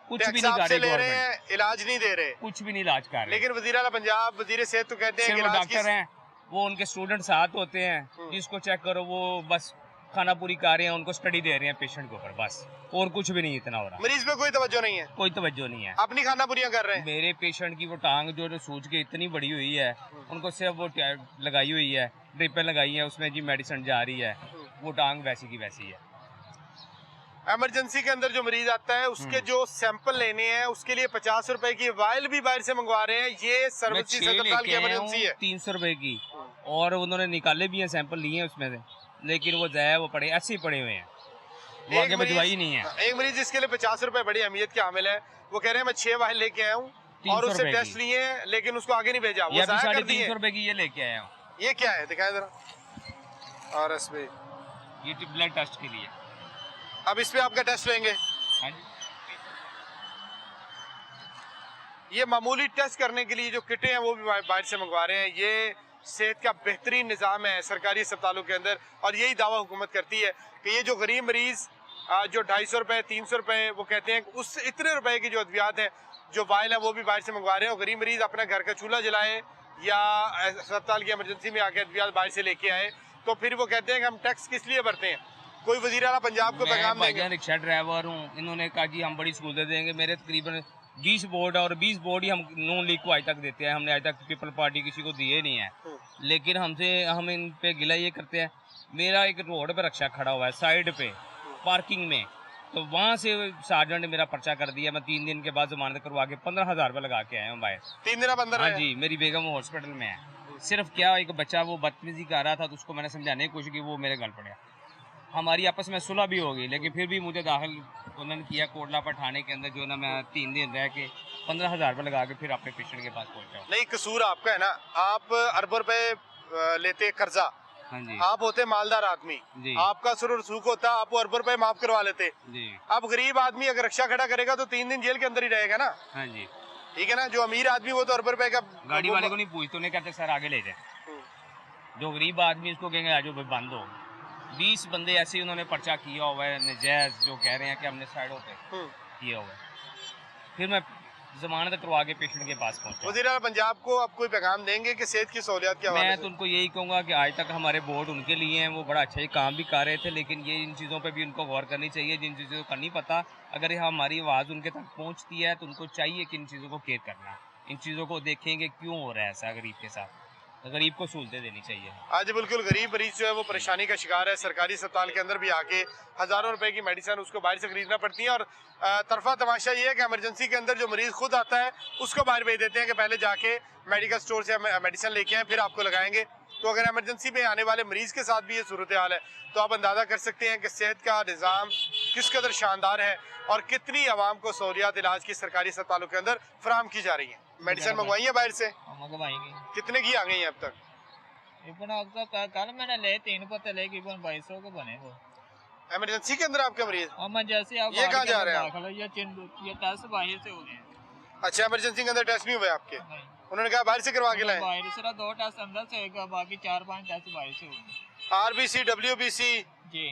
कुछ भी नहीं कर रहे गवर्नमेंट, इलाज नहीं दे रहे, कुछ भी नहीं इलाज कर रहे। लेकिन वज़ीर आला पंजाब, वज़ीर सेहत तो कहते हैं कि डॉक्टर हैं, वो उनके स्टूडेंट साथ होते हैं, जिसको चेक करो वो बस खाना पूरी कर रहे हैं, उनको स्टडी दे रहे हैं पेशेंट के ऊपर, बस, और कुछ भी नहीं इतना हो रहा। मरीज पे कोई तवज्जो नहीं है, कोई तवज्जो नहीं है, अपनी खाना पूरियां कर रहे हैं। मेरे पेशेंट की वो टांग जो सूज के इतनी बड़ी हुई है, उनको सिर्फ वो लगाई हुई है, ड्रिपें लगाई है, उसमें जी मेडिसिन जा रही है, वो टांग वैसी की वैसी है। इमरजेंसी के अंदर जो मरीज आता है उसके जो सैंपल लेने हैं उसके लिए 50 रुपए की वायल भी बाहर से मंगवा रहे हैं। ये सर्वसी अस्पताल की इमरजेंसी है। 300 रुपए की, और उन्होंने निकाले भी हैं, सैंपल लिए हैं उसमें से, लेकिन वो जाया वो पड़े ऐसे ही पड़े हुए हैं, वो आगे भिजवाई नहीं है। एक मरीज जिसके लिए 50 रुपए बड़ी अहमियत के हामिल है, वो कह रहे हैं मैं 6 वायल लेके आया हूँ और उससे टेस्ट लिए हैं, लेकिन उसको आगे नहीं भेजा, वो 350 रुपए की ये लेके आया हूँ। ये क्या है दिखाएं जरा। और इसमें ये ब्लड टेस्ट के लिए, अब इस पे आपका टेस्ट लेंगे। हाँ जी, ये मामूली टेस्ट करने के लिए जो किटें हैं वो भी बाहर से मंगवा रहे हैं। ये सेहत का बेहतरीन निज़ाम है सरकारी अस्पतालों के अंदर, और यही दावा हुकूमत करती है कि ये जो गरीब मरीज जो 250 रुपए 300 रुपए वो कहते हैं, उस इतने रुपए की जो अद्वियात है, जो वायल है, वो भी बाहर से मंगवा रहे हैं। और गरीब मरीज अपना घर का चूल्हा जलाए या अस्पताल की इमरजेंसी में आके अद्वियात बाहर से लेके आए, तो फिर वो कहते हैं कि हम टैक्स किस लिए भरते हैं। कोई वज़ीर आला पंजाब को पैगाम देंगे। मैं रिक्शा ड्राइवर हूँ, इन्होंने कहा जी हम बड़ी सहूलतें देंगे, मेरे तकरीबन 20 बोर्ड और 20 बोर्ड ही हम नून लीग को आज तक देते हैं, हमने आज तक पीपल पार्टी किसी को दिए नहीं है। लेकिन हम इन पे गिला ये करते हैं। मेरा एक रोड पे रिक्शा खड़ा हुआ है साइड पे पार्किंग में, तो वहाँ से सार्जेंट ने मेरा पर्चा कर दिया। मैं 3 दिन के बाद जमानत करवा के 15,000 रुपये लगा के आया हूँ बाहर। 3 दिन अंदर? हाँ जी, मेरी बेगम हॉस्पिटल में है। सिर्फ क्या, एक बच्चा वो बदतमीजी कर रहा था, तो उसको मैंने समझाने की कोशिश की, वो मेरे गल पड़ा। हमारी आपस में सुलह भी हो गई, लेकिन फिर भी मुझे दाखिल उन्होंने किया कोटलापा थाने के अंदर, जो ना मैं 3 दिन रह के 15,000 रुपये लगा के फिर अपने पेशेंट के पास पहुंचा। नहीं, कसूर आपका है ना, आप अरबों रुपए लेते कर्जा। हाँ जी, आप होते मालदार आदमी, आपका सुर रसूख होता, आप अरबों रुपए माफ करवा लेते जी। अब गरीब आदमी अगर रक्षा खड़ा करेगा तो 3 दिन जेल के अंदर ही रहेगा ना। हाँ जी, ठीक है ना। जो अमीर आदमी वो तो अरबों रुपए का गाड़ी वाले को नहीं पूछते, उन्हें कहते सर आगे ले जाए। जो गरीब आदमी उसको कहेंगे आज बंद हो। 20 बंदे ऐसे उन्होंने पर्चा किया हुआ है नजायज, जो कह रहे हैं कि हमने साइडों पे किया हुआ है। फिर मैं जमानत करवा के पेशेंट के पास पहुंचा। वज़ीर आला पंजाब को आप कोई पैगाम देंगे कि सेहत की सहूलियत के हवाले से? मैं तो उनको यही कहूँगा कि आज तक हमारे बोर्ड उनके लिए हैं, वो बड़ा अच्छा ही काम भी कर रहे थे, लेकिन ये इन चीज़ों पे भी उनको गौर करनी चाहिए, जिन चीज़ों का नहीं पता। अगर हमारी आवाज़ उनके तक पहुँचती है तो उनको चाहिए कि इन चीज़ों को केयर करना, इन चीज़ों को देखेंगे क्यों हो रहा है ऐसा गरीब के साथ, गरीब को सहूलतें देनी चाहिए। आज बिल्कुल गरीब मरीज जो है वो परेशानी का शिकार है। सरकारी अस्पताल के अंदर भी आके हज़ारों रुपए की मेडिसिन उसको बाहर से खरीदना पड़ती है। और तरफा तमाशा ये है कि इमरजेंसी के अंदर जो मरीज खुद आता है उसको बाहर भेज देते हैं कि पहले जाके मेडिकल स्टोर से मेडिसिन लेके आए, फिर आपको लगाएंगे। तो अगर इमरजेंसी में आने वाले मरीज के साथ भी ये सूरत हाल है, तो आप अंदाज़ा कर सकते हैं कि सेहत का निज़ाम किस कदर शानदार है और कितनी आवाम को सहूलियात इलाज की सरकारी अस्पतालों के अंदर फराहम की जा रही है। मेडिसिन मंगवाई है बाहर से? कितने की आ गई है अब तक? कल मैंने ले 3 पत्ते ले 2200 के बने वो। इमरजेंसी के अंदर आपके मरीज? इमरजेंसी आप ये कहाँ जा रहे हैं? ये टेस्ट बाहर से हो गए। अच्छा, इमरजेंसी के अंदर टेस्ट नहीं हुए आपके? उन्होंने कहा बाहर से करवा के लाए? बाहर से 2 टेस्ट अंदर से होगा, बाकी 4-5 टेस्ट बाहर से होंगे। आरबीसी, डब्ल्यूबीसी जी,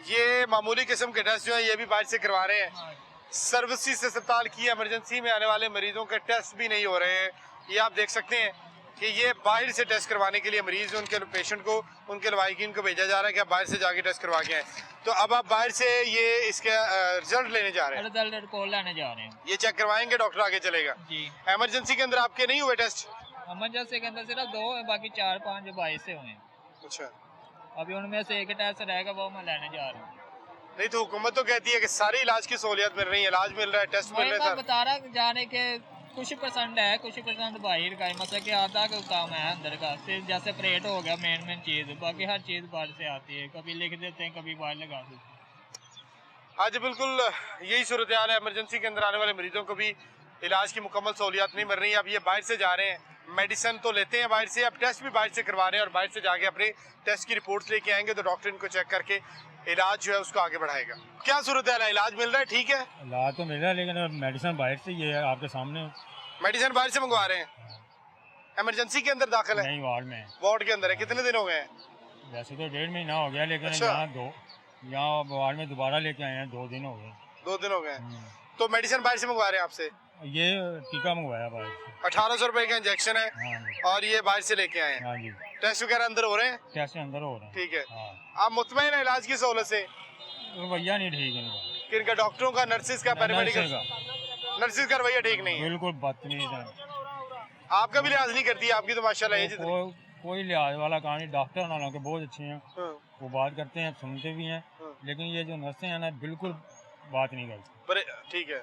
ये मामूली किस्म के टेस्ट जो है ये भी बाहर से करवा रहे हैं। सर्विसेज अस्पताल की इमरजेंसी में आने वाले मरीजों के टेस्ट भी नहीं हो रहे हैं। ये आप देख सकते हैं कि ये बाहर से टेस्ट करवाने के लिए मरीज उनके पेशेंट को उनके लवाहिकीन को भेजा जा रहा है कि आप बाहर से जाके टेस्ट करवा के आए। तो अब आप बाहर से ये इसके रिजल्ट लेने जा रहे हैं, रिजल्ट रिपोर्ट लाने जा रहे हैं। ये चेक करवाएंगे, डॉक्टर आगे चलेगा। जी इमरजेंसी के अंदर आपके नहीं हुए टेस्ट? इमरजेंसी के अंदर सिर्फ 2 है, बाकी 4-5 22 से हुए हैं। अच्छा, अभी उनमें से एक टेस्ट रहेगा, वो मैं लेने जा रहा हूँ। नहीं तो हुकूमत तो कहती है कि सारी इलाज की सहूलियत मिल रही है, इलाज मिल रहा है, टेस्ट मिल वही रहे मैं हैं। बता रहा जाने के कुछ परसेंट है, कुछ परसेंट बाहर का है, मतलब कि आधा का काम है अंदर का। सिर्फ जैसे प्लेट हो गया मेन चीज़, बाकी हर चीज़ बाहर से आती है, कभी लिख देते हैं, कभी बाहर लगा देते हैं। आज बिल्कुल यही सूरत हाल है। इमरजेंसी के अंदर आने वाले मरीजों को भी इलाज की मुकम्मल सहूलियत नहीं मिल रही है। अब ये बाहर से जा रहे हैं, मेडिसिन तो लेते हैं बाहर से, अब टेस्ट भी बाहर से करवा रहे हैं और बाहर से जाके अपने टेस्ट की रिपोर्ट्स लेके आएंगे तो डॉक्टर इनको चेक करके इलाज जो है उसको आगे बढ़ाएगा। क्या सूरत हाल है? इलाज मिल रहा है? ठीक है, इलाज तो मिल रहा है, लेकिन मेडिसिन बाहर से ये है आपके सामने। मेडिसिन बाहर से मंगवा रहे हैं। इमरजेंसी के अंदर दाखिल है? नहीं, वार्ड में। वार्ड के अंदर है। कितने दिन हो गए हैं? वैसे तो 1.5 महीना हो गया, लेकिन अच्छा। यहाँ वार्ड में दोबारा लेके आए हैं, 2 दिन हो गए। 2 दिन हो गए। तो मेडिसिन बाहर से मंगवा रहे हैं आपसे? ये टीका मंगवाया बाहर से। 1800 रुपए का इंजेक्शन है। हाँ जी, और ये बाहर से लेके आए हैं। हाँ जी, टेस्ट वगैरह अंदर हो रहे हैं? कैसे अंदर हो रहे हैं। ठीक है। हाँ, आप मुतमईन हैं इलाज की सहूलत से? रवैया नहीं ठीक है इनका। कि इनका डॉक्टरों का, नर्सिस का, पैरामेडिकल, नर्सिस का रवैया ठीक नहीं है? बिल्कुल बदतमीज है। आपका भी लिहाज नहीं करती है? आपकी तो माशाल्लाह एज इतनी। कोई लिहाज वाला कहानी। डॉक्टर ना के बहुत अच्छे हैं, हाँ, वो बात करते हैं, सुनते भी हैं, लेकिन ये जो नर्सें हैं ना, बिल्कुल बात नहीं करती। पर ठीक है,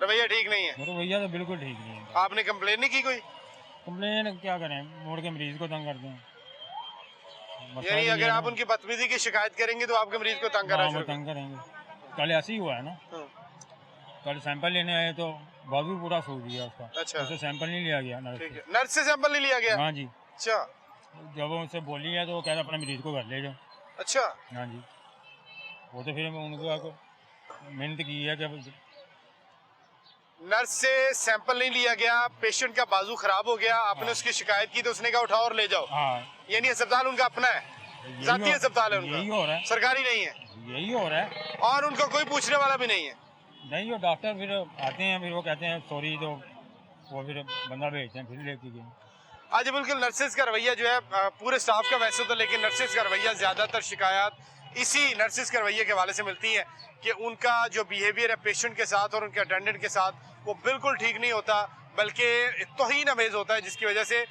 रवैया ठीक नहीं है। रवैया तो बिल्कुल ठीक नहीं है। आपने कंप्लेन नहीं की कोई? कंप्लेन क्या करें, मोड़ के मरीज को तंग करते हैं। यानी अगर आप उनकी बदतमीजी की शिकायत करेंगे तो आपके मरीज को तंग करना शुरू तंग करेंगे। कल ऐसे ही हुआ है ना, हाँ। कल सैंपल लेने आए तो बाजू पूरा सूज गया उसका। अच्छा, उससे सैंपल नहीं लिया गया नर्स ठीक से। है। नर्स से सैंपल नहीं लिया गया? हाँ जी। अच्छा, जब वो उनसे बोली है तो वो कह रहे अपने मरीज को घर ले जाओ। अच्छा। हाँ जी, वो तो फिर उनको मेहनत की है कि नर्स से सैंपल नहीं लिया गया, पेशेंट का बाजू खराब हो गया, आपने उसकी शिकायत की तो उसने कहा उठाओ और ले जाओ। हाँ, यानी अस्पताल उनका अपना है, जाती अस्पताल है उनका, यही हो रहा है, सरकारी नहीं है, यही हो रहा है। और उनको कोई पूछने वाला भी नहीं है। नहीं, वो डॉक्टर फिर आते हैं, फिर वो कहते हैं सॉरी, तो वो फिर बंदा भेजते हैं, फिर लेके गए। आज बिल्कुल नर्सेज का रवैया जो है पूरे स्टाफ का वैसे तो, लेकिन नर्सेज का रवैया ज़्यादातर शिकायत इसी नर्सेज के रवैये के हवाले से मिलती है कि उनका जो बिहेवियर है पेशेंट के साथ और उनके अटेंडेंट के साथ वो बिल्कुल ठीक नहीं होता, बल्कि तौहीन अमेज़ होता है, जिसकी वजह से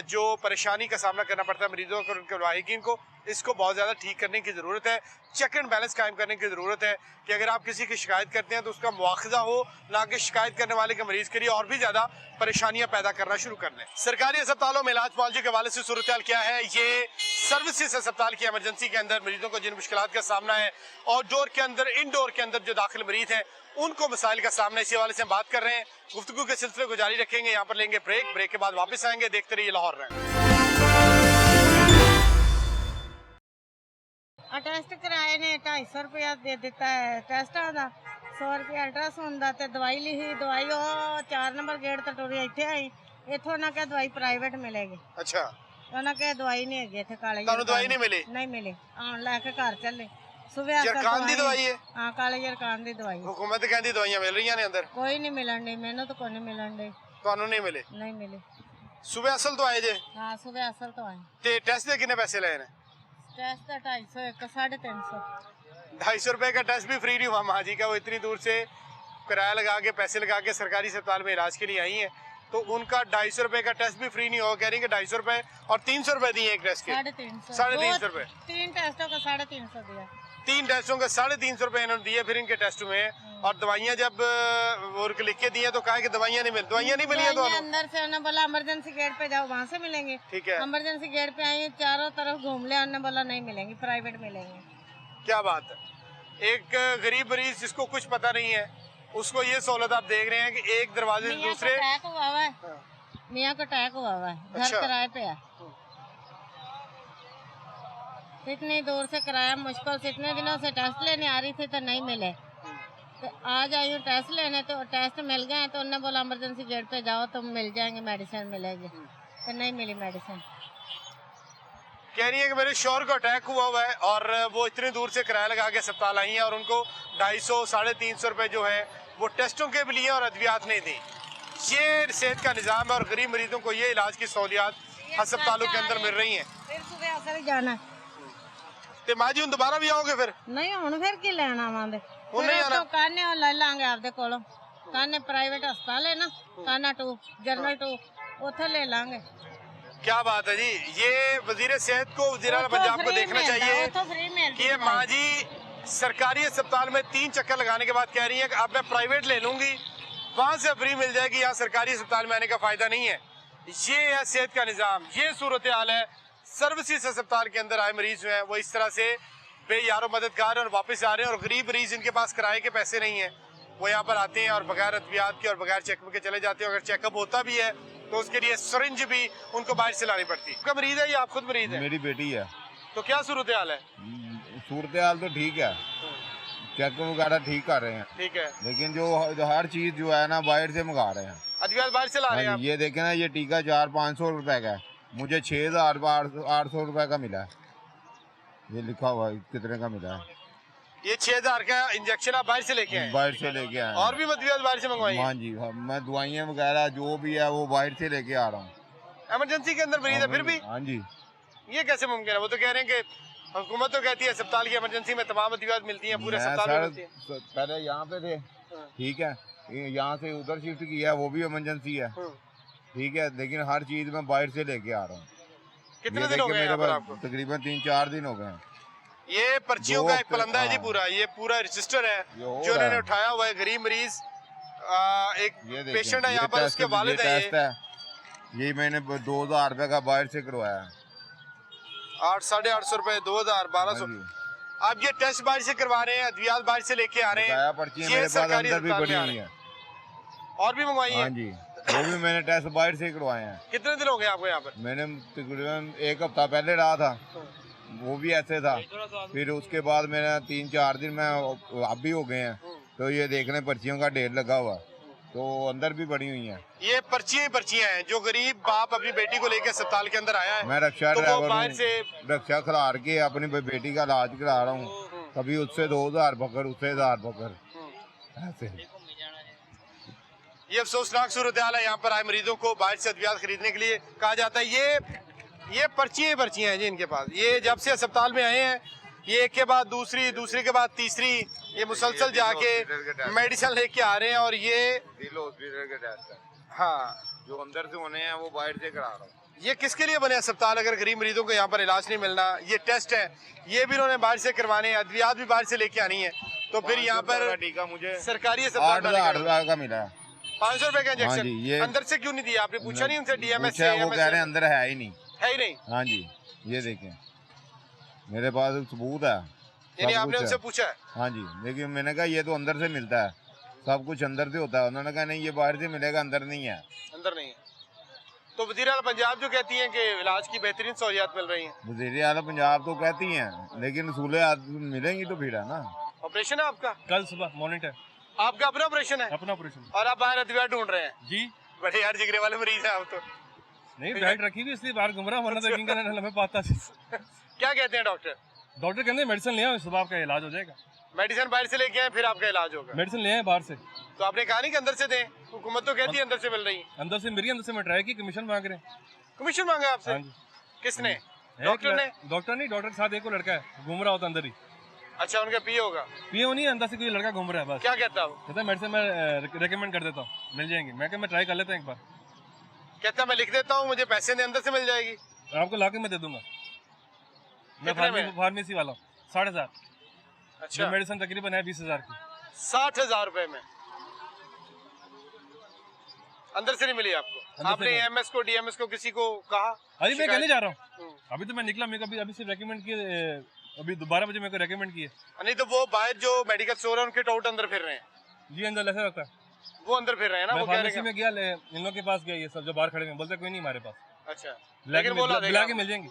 जो परेशानी का सामना करना पड़ता है मरीजों को और उनके लाहिकीन को। इसको बहुत ज़्यादा ठीक करने की ज़रूरत है, चेक एंड बैलेंस कायम करने की ज़रूरत है कि अगर आप किसी की शिकायत करते हैं तो उसका मुआवजा हो, ना कि शिकायत करने वाले के मरीज़ के लिए और भी ज़्यादा परेशानियां पैदा करना शुरू कर दें। सरकारी अस्पतालों में इलाज मुआवजे के हवाले से सूरत हाल क्या है? ये सर्विसेज अस्पताल की इमरजेंसी के अंदर मरीजों को जिन मुश्किलात का सामना है, आउटडोर के अंदर, इनडोर के अंदर जो दाखिल मरीज हैं उनको मसाइल का सामना, इसी हवाले से हम बात कर रहे हैं। गुफ्तगू के सिलसिले को जारी रखेंगे, यहाँ पर लेंगे ब्रेक, ब्रेक के बाद वापस आएंगे। देखते रहिए लाहौर रहे। टेस्ट कराए ने 250 रुपया दे दिता है टेस्टा का, 100 रुपया अल्ट्रासाउंड का, दवाई लिखी, दवाई वो 4 नंबर गेट तो टुरी इतने आई, इतों ना क्या दवाई प्राइवेट मिलेगी। अच्छा, उन्हें क्या दवाई नहीं है इतने काले दवाई नहीं मिली? नहीं मिली, आन लैके घर चले सुबह जरकान दी दवाई है? हाँ, काले जरकान दी दवाई। हुकूमत कहती दवाइयां मिल रही हैं अंदर? कोई नहीं मिलन डी, मैंने तो कोई नहीं मिलन डी। ਤੁਹਾਨੂੰ नहीं मिले? नहीं मिले। सुबह असल तो आए जे? हाँ, सुबह असल तो आए। ते टेस्ट दे कितने पैसे लए ने? टेस्ट का 250, एक 350। 250 रुपए का टेस्ट भी फ्री नहीं हुआ माँ जी का। वो इतनी दूर से किराया लगा के, पैसे लगा के सरकारी अस्पताल में इलाज के लिए आई हैं, तो उनका 250 रुपए का टेस्ट भी फ्री नहीं हुआ। कह रही है 250 रुपए और 300 रुपए दिए एक टेस्ट के। 350 रुपए। 3 टेस्टों का 350 दिया। 3 टेस्टों का 350 रुपए इन्होंने दिए फिर इनके टेस्ट में। और दवाइयाँ जब वो लिख के दिए तो कहा कि दवाइयाँ नहीं मिली। दवाइयाँ नहीं मिली तो अंदर से उन्होंने बोला इमरजेंसी गेट पे जाओ, वहाँ से मिलेंगे। ठीक है, इमरजेंसी गेट पे आई, चारों तरफ घूम ले, उन्होंने बोला नहीं मिलेंगी, प्राइवेट मिलेंगे। क्या बात है। एक गरीब मरीज जिसको कुछ पता नहीं है उसको ये सहूलत आप देख रहे हैं कि एक दरवाजे से दूसरे। अटैक हुआ हुआ है, मियाँ को अटैक हुआ हुआ है, घर किराए पे है। इतनी दूर से किराया मुश्किल से, इतने दिनों से टेस्ट लेने आ रही थी तो नहीं मिले, तो आज आई हूँ टेस्ट लेने, तो टेस्ट मिल गए। तो उन्होंने बोला इमरजेंसी गेट पे जाओ तो मिल जाएंगे, मेडिसिन मिलेगी, तो नहीं मिली मेडिसिन। कह रही है कि मेरे शोहर को अटैक हुआ है और वो इतनी दूर से किराया लगा के अस्पताल आई हैं और उनको 250 350 रुपए जो है वो टेस्टों के भी लिए और अद्वियात नहीं दी। ये सेहत का निज़ाम है और गरीब मरीजों को ये इलाज की सहूलियात अस्पतालों के अंदर मिल रही हैं। फिर सुबह असर जाना ते माँ जी दोबारा भी आओगे फिर? नहीं हुण फिर की लेना आवांगे ਹੁਣ ਨਹੀਂ ਆਣਾ? काने ले लांगे आपदे कोलों काने प्राइवेट अस्पताल है ना काना 2 जनरल 2 उथे ले लांगे। क्या बात है जी, ये वजीर सेहत को, वजीर आला पंजाब को देखना चाहिए कि ये माँ जी सरकारी अस्पताल में 3 चक्कर लगाने के बाद कह रही है कि अब मैं प्राइवेट ले लूंगी, वहां से फ्री मिल जाएगी, यहाँ सरकारी अस्पताल में आने का फायदा नहीं है। ये है सेहत का निज़ाम, ये सूरत हाल है। सर्विसेज अस्पताल के अंदर आए मरीज जो है वो इस तरह से बेयारो मददगार और वापस आ रहे हैं, और गरीब मरीज जिनके पास किराए के पैसे नहीं है वो यहाँ पर आते हैं और बगैर अद्वियात के और बगैर चेकअप के चले जाते हैं। अगर चेकअप होता भी है तो उसके लिए सिरिंज भी उनको बाहर से लानी पड़ती है। आपका मरीज है या आप खुद मरीज है? मेरी बेटी है। तो क्या सूरत हाल है? सूरत हाल तो ठीक है, चेकअप वगैरह ठीक कर रहे हैं, ठीक है, लेकिन जो हर चीज जो है ना बाहर से मंगा रहे हैं, अद्वियात बाहर से ला रहे हैं। ये देखे ना, ये टीका 400-500 रुपए का है, मुझे 6,800 रुपए का मिला है। ये लिखा हुआ है कितने का मिला है। ये 6,000 का इंजेक्शन आप बाहर से लेके आए? बाहर से लेके आए। और भी अद्वियात बाहर से मंगवाई? हाँ जी, मैं दवाइयाँ वगैरह जो भी है वो बाहर से लेके आ रहा हूँ। इमरजेंसी के अंदर मरीज है फिर भी? हाँ जी। ये कैसे मुमकिन है? वो तो कह रहे हैं कि हुकूमत तो कहती है अस्पताल की इमरजेंसी में तमाम अद्वियात मिलती हैं, पूरे अस्पताल में मिलती हैं। पहले यहाँ पे थे, ठीक है, यहाँ से उधर शिफ्ट किया, वो भी इमरजेंसी है, ठीक है, लेकिन हर चीज मैं बाहर से लेके आ रहा हूँ। कितने दिन हो गए यहाँ पर आपको? तकरीबन 3-4 दिन हो गए हैं। ये पर्चियों का एक पलंदा है जी पूरा, ये पूरा रजिस्टर है जो इन्होंने उठाया हुआ है। गरीब मरीज एक पेशेंट है यहाँ पर, उसके वालिद है। ये मैंने 2,000 रुपए का बाहर से करवाया, 800-850 रुपए, 2,000, 1,200। आप ये टेस्ट बाहर से करवा रहे हैं, अद्वियात बाहर से लेके आ रहे हैं, पर्चियाँ मेरे पास अंदर भी पड़ी हुई है और भी मंगवाई है? हाँ जी, वो भी मैंने टेस्ट बाहर से करवाए हैं। कितने दिन हो गए आपको यहाँ पर? मैंने तकरीबन 1 हफ्ता पहले रहा था, वो भी ऐसे था, फिर उसके बाद मैंने 3-4 दिन में अब भी हो गए हैं, तो ये देखने पर्चियों का ढेर लगा हुआ, तो अंदर भी पड़ी हुई हैं। ये पर्चियाँ हैं जो गरीब बाप अपनी बेटी को लेकर अस्पताल के अंदर आया है। मैं रक्षा तो ड्राइवर बाहर से रक्षा खिलार के अपनी बेटी का इलाज करा रहा हूँ, कभी उससे 2,000 पकड़, उससे 1,000 पकड़, ऐसे। ये अफसोसनाक सूरत हाल है। यहाँ पर आए मरीजों को बाहर से अद्वियात खरीदने के लिए कहा जाता है ये पर्चियाँ हैं जी इनके पास। ये जब से अस्पताल में आए हैं, ये एक के बाद दूसरी, दूसरी के बाद तीसरी, ये मुसलसल जाके मेडिसिन लेके आ रहे हैं। और ये हॉस्पिटल के टेस्ट है, हाँ, जो अंदर से होने हैं वो बाहर से करा रहा हूँ। ये किसके लिए बने अस्पताल? अगर गरीब मरीजों को यहाँ पर इलाज नहीं मिलना, ये टेस्ट है, ये भी उन्होंने बाहर से करवाने हैं, अद्वियात भी बाहर से लेके आनी है, तो फिर यहाँ पर टीका मुझे सरकारी अस्पताल 8,000 रुपए का मिला है। 500 रुपए का हाँ इंजेक्शन? जी, ये अंदर से क्यों नहीं दिया आपने? पूछा नहीं उनसे? डीएमएस से? वो कह रहे हैं अंदर है ही नहीं, है ही नहीं। हाँ जी, ये देखें मेरे पास सबूत है, यानी आपने उनसे पूछा है? हाँ जी, लेकिन मैंने कहा ये तो अंदर से मिलता है, सब कुछ अंदर से होता है। उन्होंने कहा नहीं, ये बाहर से मिलेगा, अंदर नहीं है। अंदर नहीं है। तो वज़ीर आला पंजाब जो कहती हैं कि इलाज की बेहतरीन सहूलियात मिल रही हैं। वज़ीर आला पंजाब तो कहती हैं, लेकिन सहूलियात मिलेंगी तो फिर है ना। ऑपरेशन है आपका? कल सुबह मॉनिटर। आपका अपना ऑपरेशन है? अपना ऑपरेशन। और आप बाहर अद्वियात ढूंढ रहे हैं? जी। बड़े यार जिगरे वाले मरीज हैं आप तो। नहीं, बेल्ट रखी हुई इसलिए बाहर घूम रहा, वरना तो इनका लम्बे पाता। क्या कहते हैं डॉक्टर? डॉक्टर कहते हैं मेडिसिन ले आओ, सुबह आपका इलाज हो जाएगा। मेडिसिन बाहर से लेके आए फिर आपका इलाज होगा? मेडिसिन ले आए बाहर से। तो आपने कहा नहीं कि अंदर से दें? हुकूमत तो कहती है अंदर से मिल रही है। अंदर से मेरी, अंदर से मैं ट्राई की, कमीशन मांग रहे हैं। कमीशन मांगा आपसे? हाँ जी। किसने? डॉक्टर ने? डॉक्टर नहीं, डॉक्टर के साथ एक लड़का है घूम रहा होता अंदर ही। अच्छा, उनका पीए होगा? पीए नहीं, अंदर से कोई लड़का घूम रहा है बस। क्या कहता है? कहता है मेडिसिन मैं रेकमेंड कर देता हूँ, मिल जाएंगे। मैं क्या, मैं ट्राई कर लेता हूँ एक बार। कहता मैं लिख देता हूँ, मुझे पैसे दे, अंदर से मिल जाएगी। आपको लाके मैं दे दूंगा। मैं फार्मेसी वाला हूँ। 60,000। अच्छा। मेडिसिन तकरीबन है 20,000 की। 60,000 रुपए में अंदर से नहीं मिली आपको? आपने एमएस को, डीएमएस को, किसी को कहा? अभी मैं कहने जा रहा हूँ, अभी तो मैं निकला, मेरे को अभी सिर्फ रेकमेंड किए, अभी 12 बजे मेरे को रेकमेंड किए। नहीं तो वो बाहर जो मेडिकल स्टोर है उनके टॉउट अंदर फिर रहे हैं? जी, अंदर ऐसा रहता है, वो अंदर फिर रहे हैं ना। वो कह रहे हैं में गया, इन लोगों के पास गया, ये सब जो बाहर खड़े हैं, बोलते कोई नहीं हमारे पास। अच्छा, लेकिन बोला बुला के मिल जाएंगे,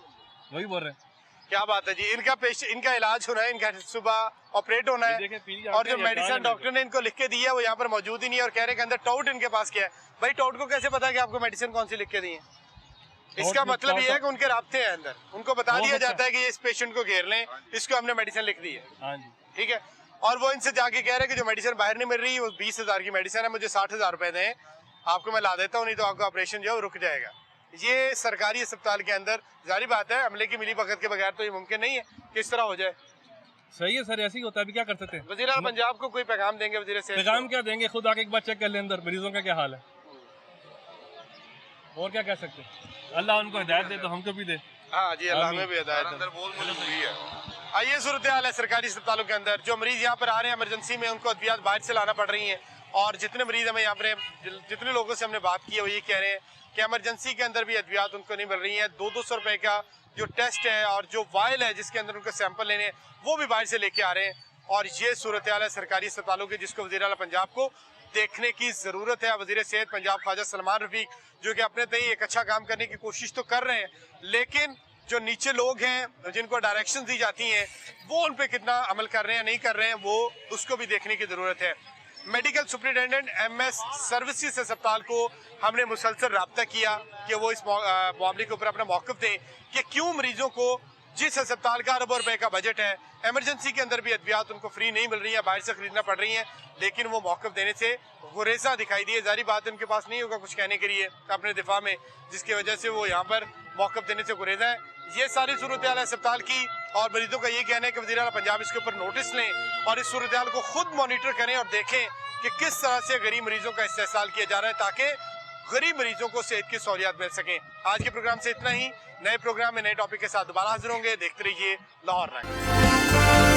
वही बोल रहे हैं। क्या बात है जी। इनका इलाज होना है, इनका सुबह ऑपरेट होना है, और जो मेडिसिन डॉक्टर ने इनको लिख के दी है वो यहाँ पर मौजूद ही नहीं है, और कह रहे हैं अंदर टाउट इनके पास क्या है। भाई टाउट को कैसे पता कि आपको मेडिसिन कौन सी लिख के दी है? इसका मतलब ये है कि उनके राब्ते हैं अंदर, उनको बता दिया जाता है कि ये इस पेशेंट को घेर लें, इसको हमने मेडिसिन लिख दी है, ठीक है। और वो इनसे जाके कह रहे हैं कि जो मेडिसिन बाहर नहीं मिल रही वो 20,000 की मेडिसिन है, मुझे 60,000 रुपए दें, आपको मैं ला देता हूँ, नहीं तो आपका ऑपरेशन जो है रुक जाएगा। ये सरकारी अस्पताल के अंदर जारी बात है, अमले की मिली भगत के बगैर तो ये मुमकिन नहीं है कि इस तरह हो जाए। सही है सर, ऐसे ही होता है, अभी क्या कर सकते हैं। वज़ीर आला पंजाब को कोई पैगाम देंगे? वज़ीर सेहत पैगाम क्या देंगे, खुद आके एक बार चेक कर ले अंदर मरीजों का क्या हाल है, और क्या कह सकते हैं। अल्लाह उनको हिदायत दे तो हमको भी दे। हाँ जी, अल्लाह में भी हिदायत है। आइए सूरत हाल है सरकारी अस्पतालों के अंदर, जो मरीज यहाँ पर आ रहे हैं इमरजेंसी में उनको अद्वियात बाहर से लाना पड़ रही हैं, और जितने मरीज हमें यहाँ पर जितने लोगों से हमने बात की है वो ये कह रहे हैं कि इमरजेंसी के अंदर भी अद्वियात उनको नहीं मिल रही है। 200 रुपए का जो टेस्ट है और जो वायल है जिसके अंदर उनको सैंपल लेने हैं वो भी बाहर से लेके आ रहे हैं, और ये सूरत हाल है सरकारी अस्पतालों की, जिसको वज़ीर आला पंजाब को देखने की ज़रूरत है। वज़ीर सेहत पंजाब ख्वाजा सलमान रफीक जो कि अपने तय एक अच्छा काम करने की कोशिश तो कर रहे हैं, लेकिन जो नीचे लोग हैं जिनको डायरेक्शन दी जाती हैं वो उन पे कितना अमल कर रहे हैं नहीं कर रहे हैं, वो उसको भी देखने की ज़रूरत है। मेडिकल सुपरिटेंडेंट MS सर्विसेज अस्पताल को हमने मुसलसल रब्ता किया कि वो इस मामले के ऊपर अपना मौक़िफ़ दें कि क्यों मरीजों को जिस अस्पताल का अरबों रुपए का बजट है, इमरजेंसी के अंदर भी अद्वियात उनको फ्री नहीं मिल रही है, बाहर से खरीदना पड़ रही हैं, लेकिन वो मौक़िफ़ देने से गुरेज़ा दिखाई दिए। जारी बात है उनके पास नहीं होगा कुछ कहने के लिए अपने दिफा में, जिसकी वजह से वो यहाँ पर मौक़िफ़ देने से गुरेज़ा है। ये सारी सूरत हाल है अस्पताल की, और मरीजों का ये कहना है कि वज़ीर आला पंजाब इसके ऊपर नोटिस लें और इस सूरत हाल को खुद मॉनिटर करें और देखें कि किस तरह से गरीब मरीजों का इस्तेहसाल किया जा रहा है ताकि गरीब मरीजों को सेहत की सहूलियात मिल सकें। आज के प्रोग्राम से इतना ही, नए प्रोग्राम में नए टॉपिक के साथ दोबारा हाजिर होंगे। देखते रहिए लाहौर लाइव।